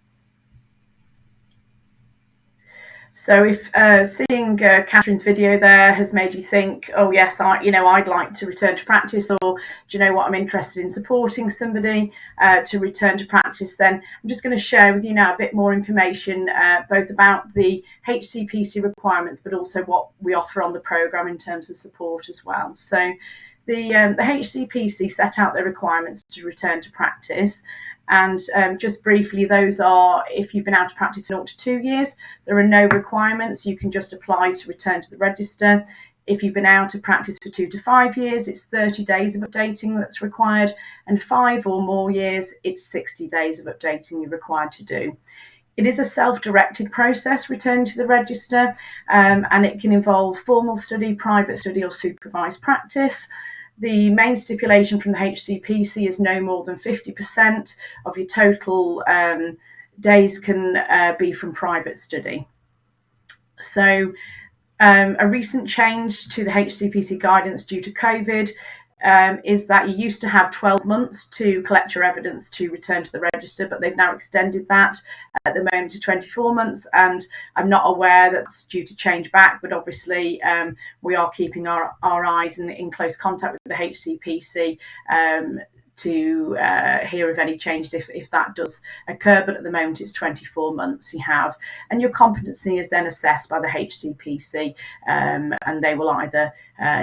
So if seeing Catherine's video there has made you think, oh yes, I'd like to return to practice, or do you know what, I'm interested in supporting somebody to return to practice, then I'm just going to share with you now a bit more information both about the HCPC requirements, but also what we offer on the programme in terms of support as well. So the HCPC set out their requirements to return to practice. And just briefly, those are, if you've been out of practice for 0 to 2 years, there are no requirements. You can just apply to return to the register. If you've been out of practice for 2 to 5 years, it's 30 days of updating that's required. And 5 or more years, it's 60 days of updating you're required to do. It is a self-directed process, returning to the register, and it can involve formal study, private study, or supervised practice. The main stipulation from the HCPC is no more than 50% of your total days can be from private study. So a recent change to the HCPC guidance due to COVID is that you used to have 12 months to collect your evidence to return to the register, but they've now extended that at the moment to 24 months. And I'm not aware that's due to change back, but obviously we are keeping our eyes in close contact with the HCPC to hear of any changes if that does occur. But at the moment it's 24 months you have, and your competency is then assessed by the HCPC, and they will either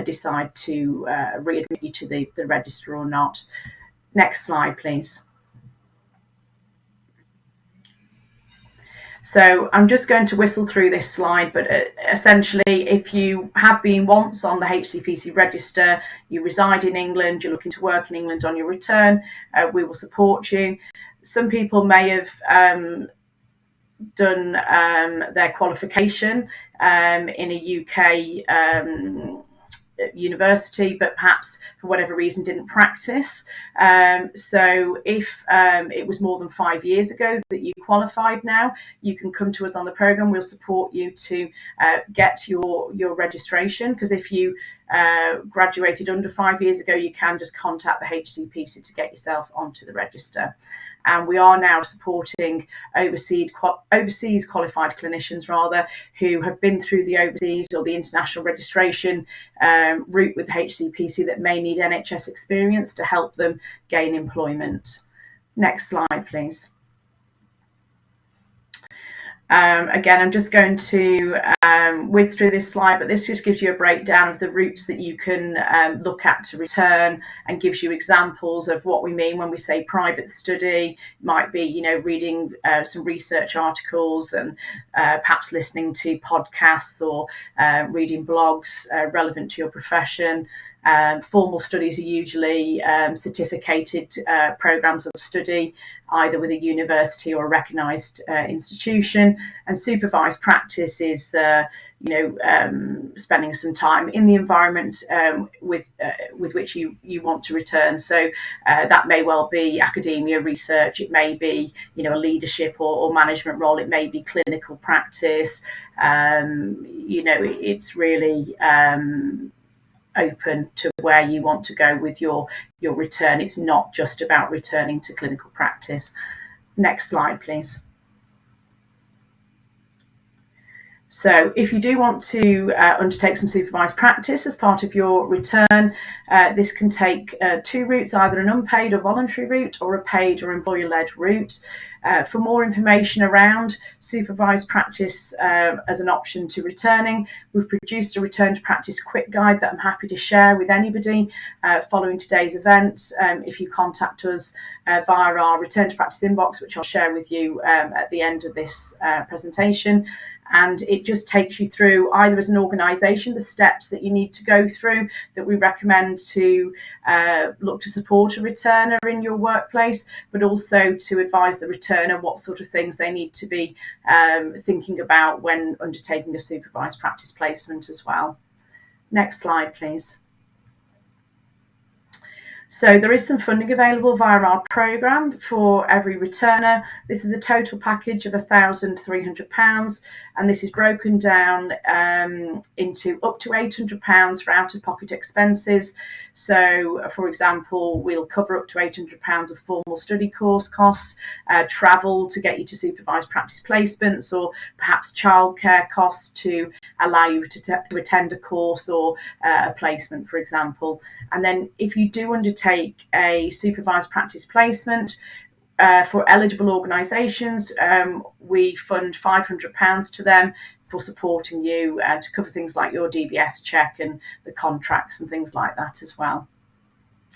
decide to readmit you to the register or not. Next slide, please. So I'm just going to whistle through this slide, but essentially, if you have been once on the HCPC register, you reside in England, you're looking to work in England on your return, we will support you. Some people may have done their qualification in a UK university, but perhaps for whatever reason didn't practice. So if it was more than 5 years ago that you qualified now, you can come to us on the programme. We'll support you to get your registration, because if you graduated under 5 years ago, you can just contact the HCPC to get yourself onto the register. And we are now supporting overseas qualified clinicians who have been through the overseas or the international registration route with the HCPC that may need NHS experience to help them gain employment. Next slide, please. Again, I'm just going to whiz through this slide, but this just gives you a breakdown of the routes that you can look at to return, and gives you examples of what we mean when we say private study. It might be, reading some research articles and perhaps listening to podcasts or reading blogs relevant to your profession. Formal studies are usually certificated programs of study, either with a university or a recognised institution. And supervised practice is, spending some time in the environment with which you want to return. So that may well be academia, research. It may be, a leadership or management role. It may be clinical practice. It's really open to where you want to go with your return. It's not just about returning to clinical practice. Next slide, please. So if you do want to undertake some supervised practice as part of your return, this can take 2 routes, either an unpaid or voluntary route, or a paid or employer-led route. For more information around supervised practice as an option to returning, we've produced a return to practice quick guide that I'm happy to share with anybody following today's event. If you contact us via our return to practice inbox, which I'll share with you at the end of this presentation. And it just takes you through, either as an organisation, the steps that you need to go through that we recommend to look to support a returner in your workplace, but also to advise the returner what sort of things they need to be thinking about when undertaking a supervised practice placement as well. Next slide, please. So there is some funding available via our programme for every returner. This is a total package of £1,300, and this is broken down into up to £800 for out-of-pocket expenses. So, for example, we'll cover up to £800 of formal study course costs, travel to get you to supervised practice placements, or perhaps childcare costs to allow you to attend a course or a placement, for example. And then if you do undertake a supervised practice placement for eligible organisations, we fund £500 to them for supporting you to cover things like your DBS check and the contracts and things like that as well.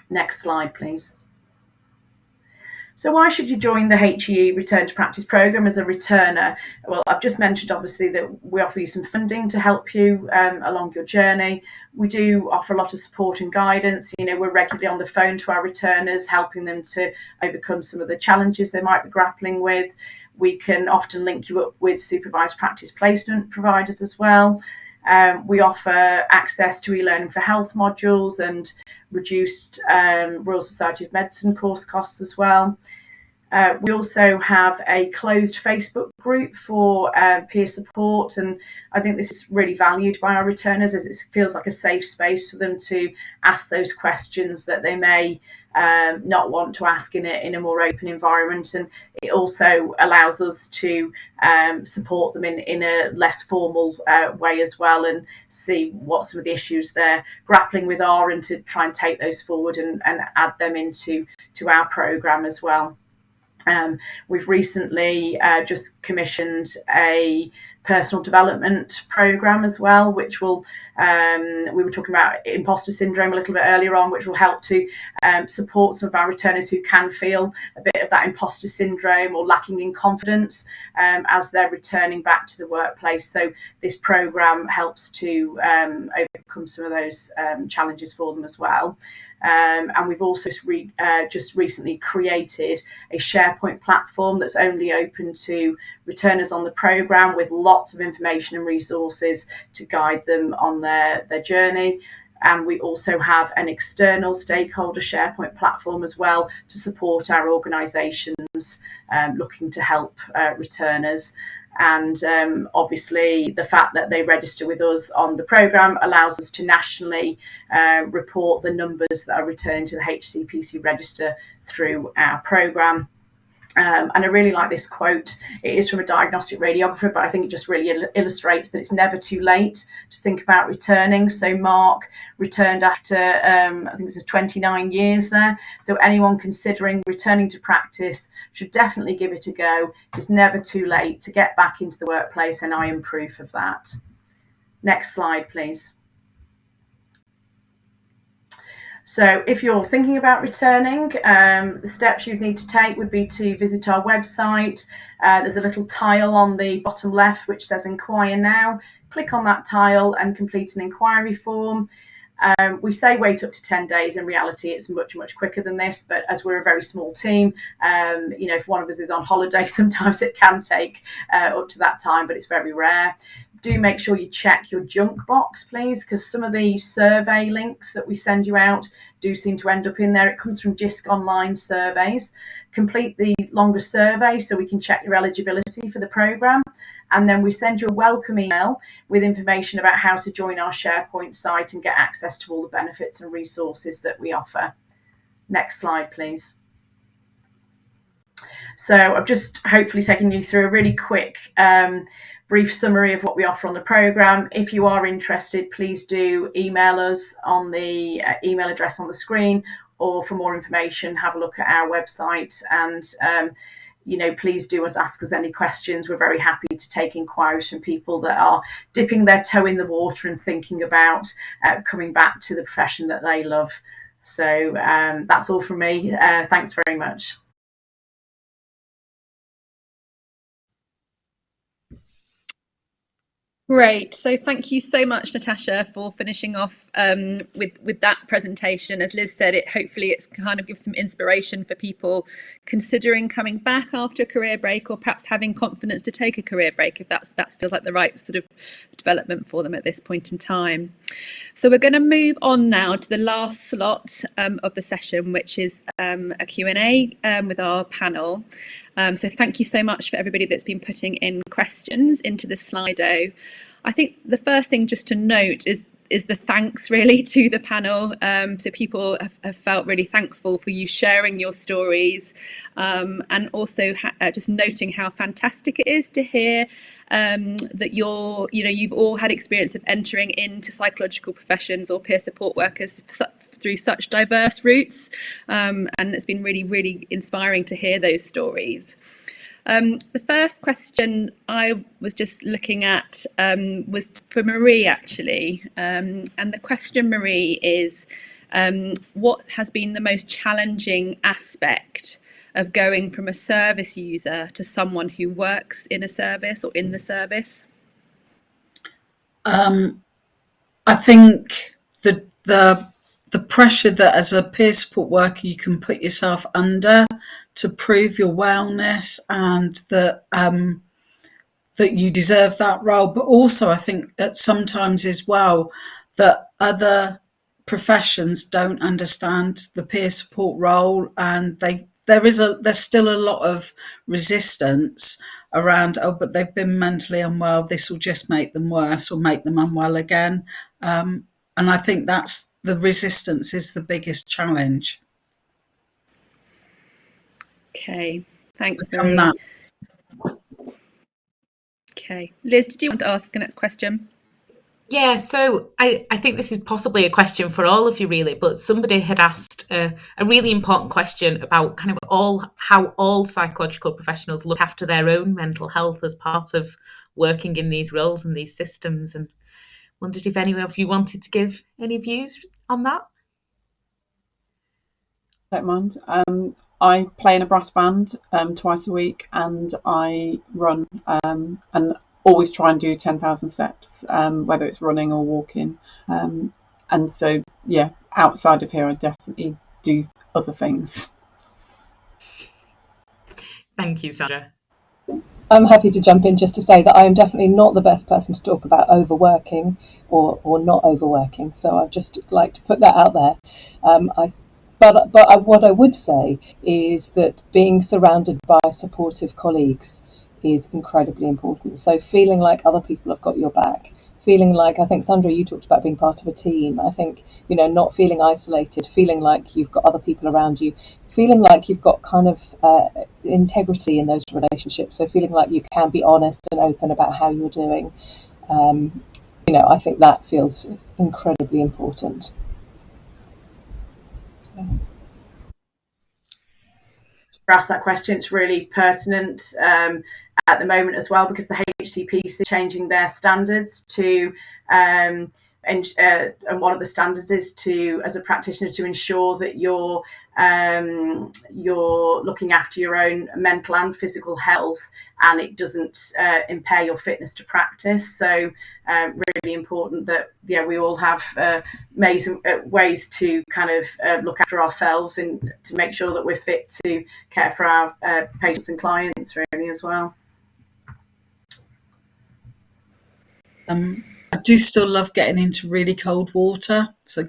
Next slide, please. So why should you join the HEE Return to Practice programme as a returner? Well, I've just mentioned, obviously, that we offer you some funding to help you along your journey. We do offer a lot of support and guidance. You know, we're regularly on the phone to our returners, helping them to overcome some of the challenges they might be grappling with. We can often link you up with supervised practice placement providers as well. We offer access to e-learning for health modules and reduced Royal Society of Medicine course costs as well. We also have a closed Facebook group for peer support, and I think this is really valued by our returners, as it feels like a safe space for them to ask those questions that they may not want to ask in a more open environment. And it also allows us to support them in a less formal way as well, and see what some of the issues they're grappling with are, and to try and take those forward and add them into our programme as well. We've recently just commissioned a personal development program as well, which will we were talking about imposter syndrome a little bit earlier on, which will help to support some of our returners who can feel a bit of that imposter syndrome or lacking in confidence as they're returning back to the workplace. So this program helps to overcome some of those challenges for them as well. And we've also just recently created a SharePoint platform that's only open to returners on the programme, with lots of information and resources to guide them on their journey. And we also have an external stakeholder SharePoint platform as well to support our organisations looking to help returners. And obviously the fact that they register with us on the programme allows us to nationally report the numbers that are returning to the HCPC register through our programme. And I really like this quote. It is from a diagnostic radiographer, but I think it just really illustrates that it's never too late to think about returning. So Mark returned after, I think it was 29 years there. So anyone considering returning to practice should definitely give it a go. It's never too late to get back into the workplace, and I am proof of that. Next slide, please. So if you're thinking about returning, the steps you'd need to take would be to visit our website. There's a little tile on the bottom left which says Inquire Now. Click on that tile and complete an inquiry form. We say wait up to 10 days. In reality, it's much, much quicker than this. But as we're a very small team, if one of us is on holiday, sometimes it can take up to that time, but it's very rare. Do make sure you check your junk box, please, because some of the survey links that we send you out do seem to end up in there. It comes from JISC Online Surveys. Complete the longer survey so we can check your eligibility for the programme. And then we send you a welcome email with information about how to join our SharePoint site and get access to all the benefits and resources that we offer. Next slide, please. So I've just hopefully taken you through a really quick brief summary of what we offer on the programme. If you are interested, please do email us on the email address on the screen, or for more information, have a look at our website. And please do ask us any questions. We're very happy to take inquiries from people that are dipping their toe in the water and thinking about coming back to the profession that they love. So that's all from me. Thanks very much. Great. So thank you so much, Natasha, for finishing off with that presentation. As Liz said, hopefully it's kind of gives some inspiration for people considering coming back after a career break, or perhaps having confidence to take a career break if that feels like the right sort of development for them at this point in time. So we're going to move on now to the last slot of the session, which is a Q&A with our panel. So thank you so much for everybody that's been putting in questions into the Slido. I think the first thing just to note is the thanks really to the panel. So people have felt really thankful for you sharing your stories, and also just noting how fantastic it is to hear that you've all had experience of entering into psychological professions or peer support workers through such diverse routes, and it's been really, really inspiring to hear those stories. The first question I was just looking at was for Marie, actually, and the question, Marie, is what has been the most challenging aspect of going from a service user to someone who works in a service or in the service? I think the pressure that as a peer support worker you can put yourself under to prove your wellness and that you deserve that role, but also I think that sometimes as well that other professions don't understand the peer support role, and there's still a lot of resistance around, oh, but they've been mentally unwell, this will just make them worse or make them unwell again. And I think that's the resistance is the biggest challenge. Okay, thanks, Marie. Okay, Liz, did you want to ask the next question? Yeah, so I think this is possibly a question for all of you, really, but somebody had asked a really important question about kind of how all psychological professionals look after their own mental health as part of working in these roles and these systems, and wondered if any of you wanted to give any views on that. Don't mind. I play in a brass band twice a week, and I run and always try and do 10,000 steps, whether it's running or walking. And so, yeah, outside of here, I definitely do other things. Thank you, Sandra. I'm happy to jump in just to say that I am definitely not the best person to talk about overworking or not overworking. So I'd just like to put that out there. But what I would say is that being surrounded by supportive colleagues is incredibly important. So feeling like other people have got your back, feeling like, I think, Sandra, you talked about being part of a team. I think, not feeling isolated, feeling like you've got other people around you, feeling like you've got kind of integrity in those relationships. So feeling like you can be honest and open about how you're doing. I think that feels incredibly important. Ask that question. It's really pertinent at the moment as well, because the HCPC is changing their standards to and one of the standards is to, as a practitioner, to ensure that you're looking after your own mental and physical health, and it doesn't impair your fitness to practice. So really important that we all have ways to kind of look after ourselves and to make sure that we're fit to care for our patients and clients really as well. I do still love getting into really cold water. So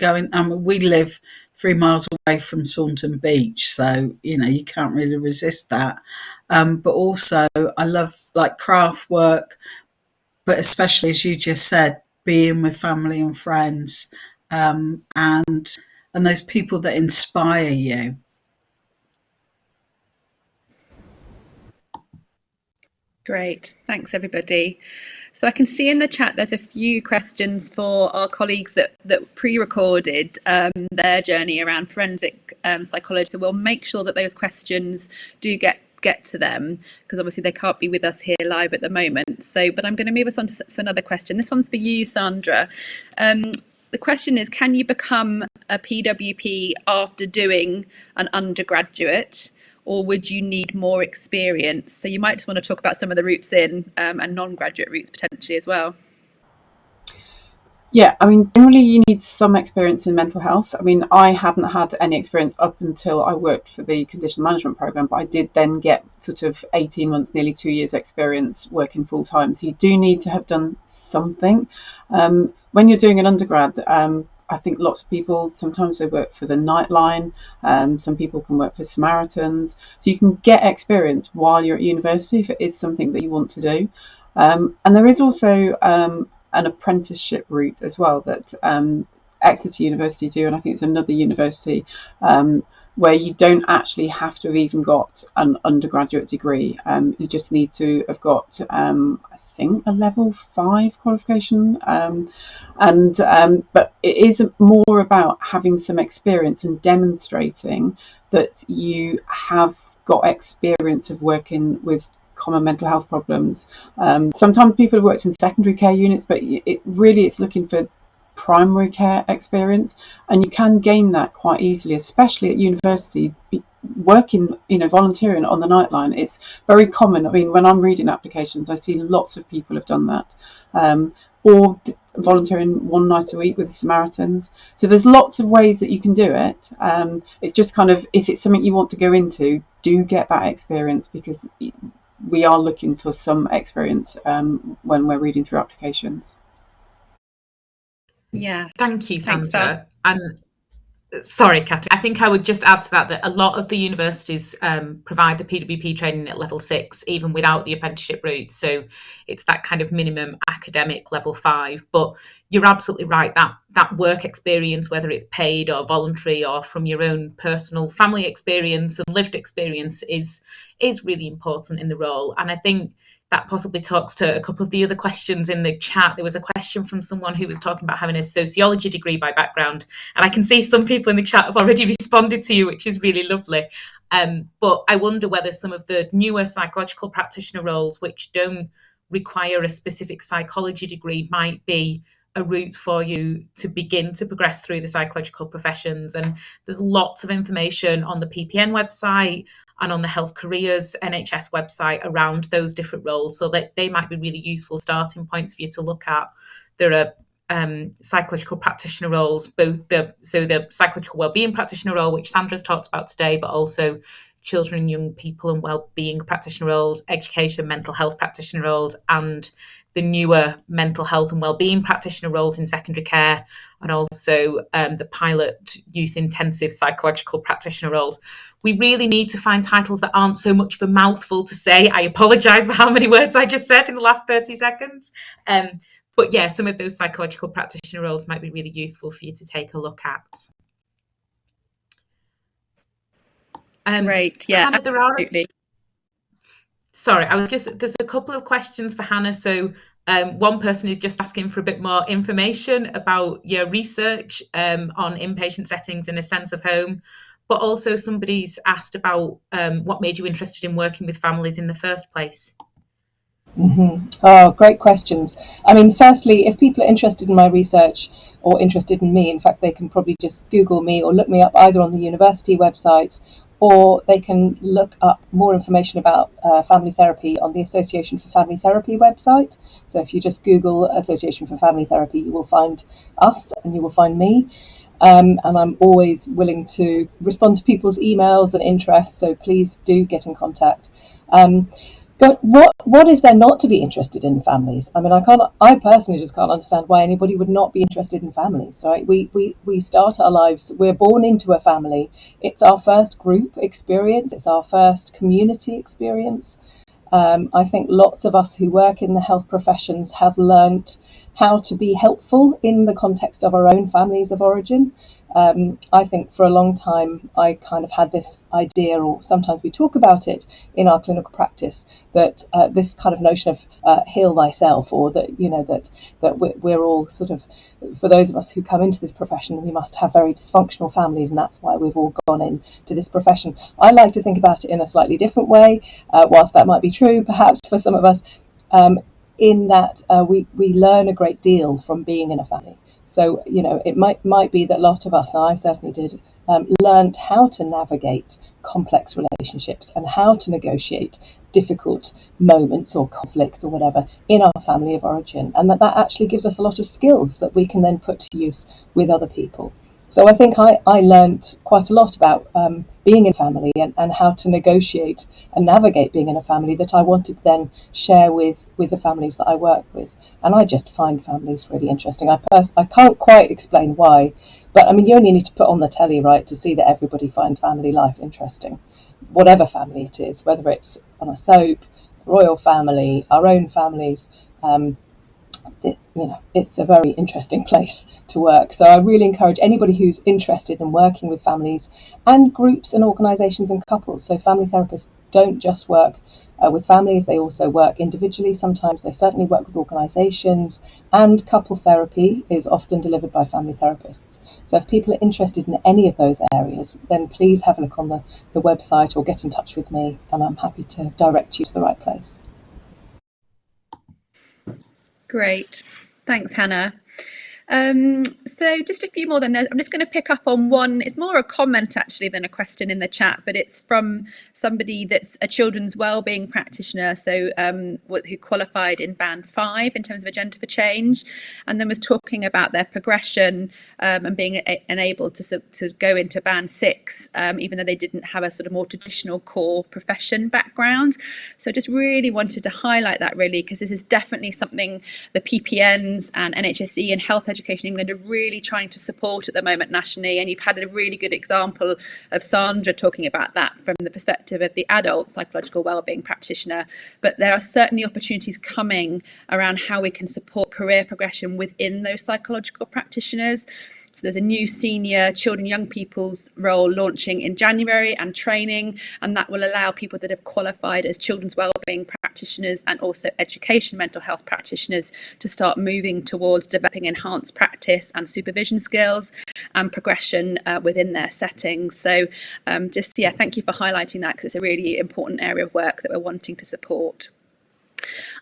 we live 3 miles away from Saunton Beach, so you can't really resist that. But also I love like craft work, but especially, as you just said, being with family and friends, and those people that inspire you. Great, thanks everybody. So I can see in the chat there's a few questions for our colleagues that pre-recorded their journey around forensic psychology. So we'll make sure that those questions do get to them, because obviously they can't be with us here live at the moment. But I'm going to move us on to another question. This one's for you, Sandra. The question is, can you become a PWP after doing an undergraduate, or would you need more experience? So you might just want to talk about some of the routes in and non-graduate routes potentially as well. Yeah, I mean, generally you need some experience in mental health. I mean, I hadn't had any experience up until I worked for the condition management program, but I did then get sort of 18 months, nearly 2 years experience working full time. So you do need to have done something. When you're doing an undergrad, I think lots of people, sometimes they work for the Nightline, some people can work for Samaritans. So you can get experience while you're at university if it is something that you want to do. And there is also an apprenticeship route as well that Exeter University do, and I think it's another university where you don't actually have to have even got an undergraduate degree. You just need to have got, I think, a level 5 qualification. But it is more about having some experience and demonstrating that you have got experience of working with common mental health problems. Sometimes people have worked in secondary care units, but it's looking for primary care experience, and you can gain that quite easily, especially at university. Working, volunteering on the Nightline, it's very common. I mean, when I'm reading applications, I see lots of people have done that, or volunteering one night a week with the Samaritans. So there's lots of ways that you can do it. It's just kind of, if it's something you want to go into, do get that experience, because we are looking for some experience when we're reading through applications. Yeah. Thank you, Sandra. Thanks, And sorry, Catherine, I think I would just add to that a lot of the universities provide the PWP training at level 6, even without the apprenticeship route. So it's that kind of minimum academic level 5. But you're absolutely right, that work experience, whether it's paid or voluntary or from your own personal family experience and lived experience, is really important in the role. And I think that possibly talks to a couple of the other questions in the chat. There was a question from someone who was talking about having a sociology degree by background. And I can see some people in the chat have already responded to you, which is really lovely. But I wonder whether some of the newer psychological practitioner roles, which don't require a specific psychology degree, might be a route for you to begin to progress through the psychological professions. And there's lots of information on the PPN website and on the Health Careers NHS website around those different roles, so that they might be really useful starting points for you to look at. There are psychological practitioner roles, both the psychological wellbeing practitioner role, which Sandra's talked about today, but also children and young people and wellbeing practitioner roles, education, mental health practitioner roles, and the newer mental health and wellbeing practitioner roles in secondary care, and also the pilot youth intensive psychological practitioner roles. We really need to find titles that aren't so much of a mouthful to say. I apologise for how many words I just said in the last 30 seconds. But yeah, some of those psychological practitioner roles might be really useful for you to take a look at. Great. Yeah, Hannah, absolutely. Sorry, there's a couple of questions for Hannah. So one person is just asking for a bit more information about your research on inpatient settings in a sense of home, but also somebody's asked about what made you interested in working with families in the first place. Mm-hmm. Oh, great questions. I mean, firstly, if people are interested in my research or interested in me, in fact, they can probably just Google me or look me up either on the university website, or they can look up more information about family therapy on the Association for Family Therapy website. So if you just Google Association for Family Therapy, you will find us and you will find me. And I'm always willing to respond to people's emails and interests, so please do get in contact. What is there not to be interested in families? I mean, I personally just can't understand why anybody would not be interested in families, right? We start our lives, we're born into a family. It's our first group experience. It's our first community experience. I think lots of us who work in the health professions have learnt how to be helpful in the context of our own families of origin. I think for a long time I kind of had this idea, or sometimes we talk about it in our clinical practice, that this kind of notion of heal thyself, or that that we're all sort of, for those of us who come into this profession, we must have very dysfunctional families, and that's why we've all gone into this profession. I like to think about it in a slightly different way, whilst that might be true perhaps for some of us, in that we learn a great deal from being in a family. So, it might be that a lot of us, and I certainly did, learned how to navigate complex relationships and how to negotiate difficult moments or conflicts or whatever in our family of origin, and that actually gives us a lot of skills that we can then put to use with other people. So I think I learned quite a lot about being in family and how to negotiate and navigate being in a family that I wanted to then share with the families that I work with. And I just find families really interesting. I can't quite explain why, but I mean, you only need to put on the telly, right, to see that everybody finds family life interesting, whatever family it is, whether it's on a soap, the royal family, our own families. It's a very interesting place to work. So I really encourage anybody who's interested in working with families and groups and organisations and couples. So family therapists don't just work with families, they also work individually. Sometimes they certainly work with organisations, and couple therapy is often delivered by family therapists. So if people are interested in any of those areas, then please have a look on the website or get in touch with me, and I'm happy to direct you to the right place. Great. Thanks, Hannah. So just a few more then. I'm just going to pick up on one. It's more a comment actually than a question in the chat, but it's from somebody that's a children's wellbeing practitioner, so who qualified in Band 5 in terms of Agenda for Change, and then was talking about their progression and being enabled to go into Band 6, even though they didn't have a sort of more traditional core profession background. So I just really wanted to highlight that really, because this is definitely something the PPNs and NHSE and Health Education England are really trying to support at the moment nationally, and you've had a really good example of Sandra talking about that from the perspective of the adult psychological wellbeing practitioner. But there are certainly opportunities coming around how we can support career progression within those psychological practitioners. So there's a new senior children, young people's role launching in January and training, and that will allow people that have qualified as children's wellbeing practitioners and also education mental health practitioners to start moving towards developing enhanced practice and supervision skills and progression within their settings. So thank you for highlighting that, because it's a really important area of work that we're wanting to support.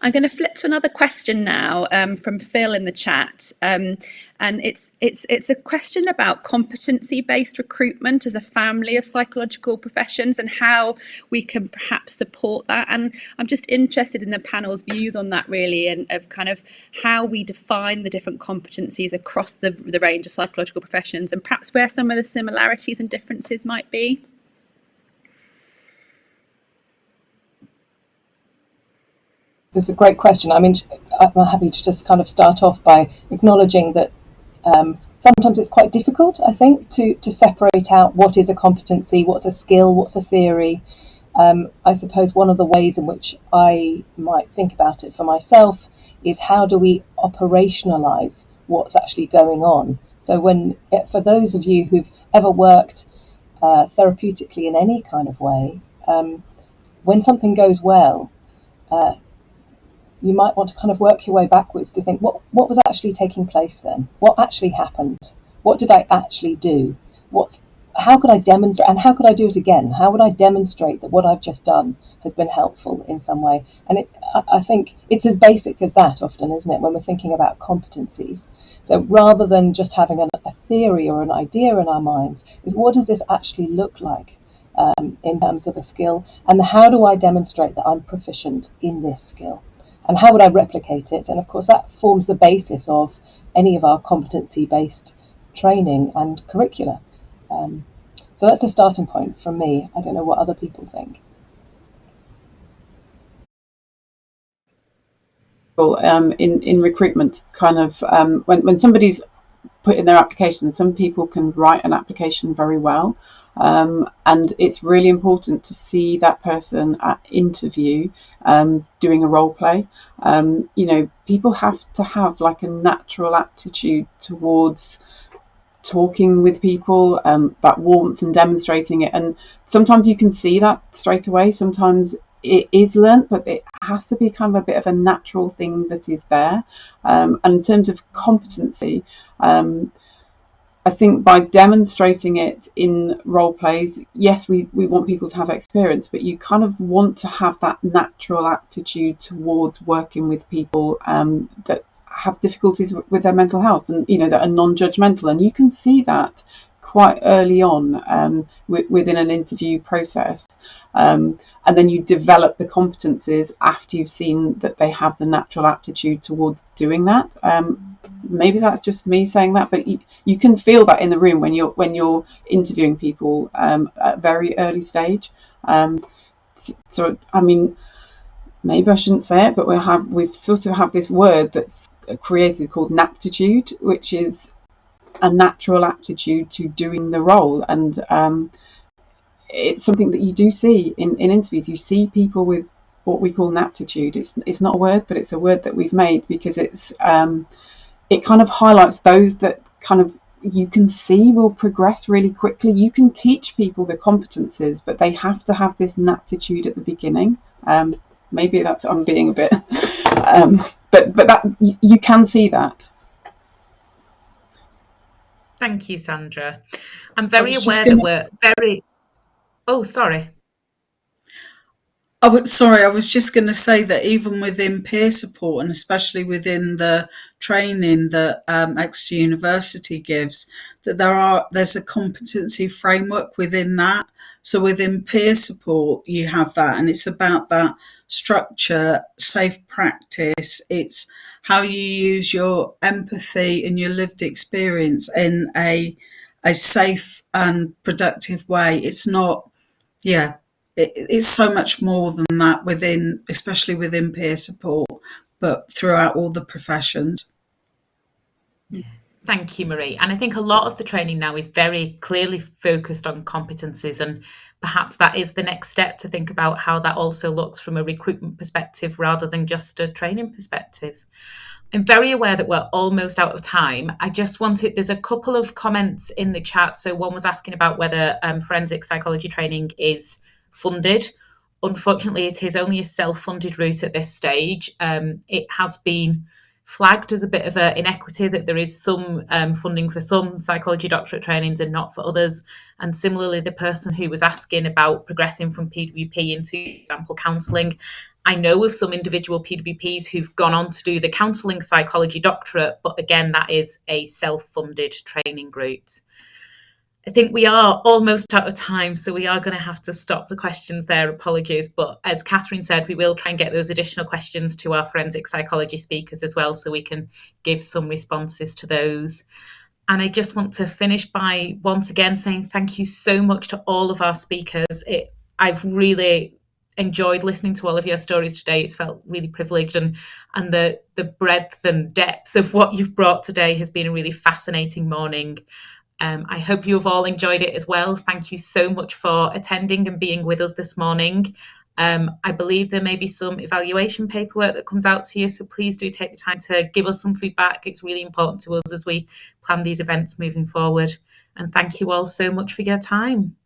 I'm going to flip to another question now from Phil in the chat, and it's a question about competency-based recruitment as a family of psychological professions and how we can perhaps support that. And I'm just interested in the panel's views on that really, and of kind of how we define the different competencies across the range of psychological professions, and perhaps where some of the similarities and differences might be. It's a great question. I mean, I'm happy to just kind of start off by acknowledging that sometimes it's quite difficult, I think, to separate out what is a competency, what's a skill, what's a theory. I suppose one of the ways in which I might think about it for myself is how do we operationalize what's actually going on. So for those of you who've ever worked therapeutically in any kind of way, when something goes well, you might want to kind of work your way backwards to think, what was actually taking place then? What actually happened? What did I actually do? How could I demonstrate, and how could I do it again? How would I demonstrate that what I've just done has been helpful in some way? And I think it's as basic as that often, isn't it, when we're thinking about competencies? So rather than just having a theory or an idea in our minds, is what does this actually look like in terms of a skill? And how do I demonstrate that I'm proficient in this skill? And how would I replicate it? And of course, that forms the basis of any of our competency-based training and curricula. So that's a starting point from me. I don't know what other people think. In recruitment, kind of when somebody's put in their application, some people can write an application very well. And it's really important to see that person at interview doing a role play. People have to have like a natural aptitude towards talking with people, that warmth and demonstrating it. And sometimes you can see that straight away. Sometimes it is learnt, but it has to be kind of a bit of a natural thing that is there. And in terms of competency, I think by demonstrating it in role plays, yes, we want people to have experience, but you kind of want to have that natural aptitude towards working with people that have difficulties with their mental health, and that are non-judgmental, and you can see that quite early on within an interview process, and then you develop the competencies after you've seen that they have the natural aptitude towards doing that. Maybe that's just me saying that, but you can feel that in the room when you're interviewing people at a very early stage. So I mean, maybe I shouldn't say it, but we've sort of have this word that's created called naptitude, which is a natural aptitude to doing the role. And it's something that you do see in interviews. You see people with what we call naptitude. It's not a word, but it's a word that we've made because it kind of highlights those that kind of you can see will progress really quickly. You can teach people the competencies, but they have to have this naptitude at the beginning. Maybe I'm being a bit, but that you can see that. Thank you, Sandra. I'm very aware that we're very... Oh, sorry. I was just going to say that even within peer support, and especially within the training that Exeter University gives, that there's a competency framework within that. So within peer support, you have that, and it's about that structure, safe practice. It's how you use your empathy and your lived experience in a safe and productive way. It's not, it's so much more than that especially within peer support, but throughout all the professions. Thank you, Marie. And I think a lot of the training now is very clearly focused on competencies, and perhaps that is the next step to think about how that also looks from a recruitment perspective rather than just a training perspective. I'm very aware that we're almost out of time. There's a couple of comments in the chat. So one was asking about whether forensic psychology training is funded. Unfortunately, it is only a self-funded route at this stage. It has been flagged as a bit of an inequity that there is some funding for some psychology doctorate trainings and not for others. And similarly, the person who was asking about progressing from PWP into, for example, counselling, I know of some individual PWPs who've gone on to do the counselling psychology doctorate, but again, that is a self-funded training route. I think we are almost out of time, so we are going to have to stop the questions there. Apologies. But as Catherine said, we will try and get those additional questions to our forensic psychology speakers as well, so we can give some responses to those. And I just want to finish by once again saying thank you so much to all of our speakers. I've really enjoyed listening to all of your stories today. It's felt really privileged, and the breadth and depth of what you've brought today has been a really fascinating morning. I hope you have all enjoyed it as well. Thank you so much for attending and being with us this morning. I believe there may be some evaluation paperwork that comes out to you, so please do take the time to give us some feedback. It's really important to us as we plan these events moving forward. And thank you all so much for your time.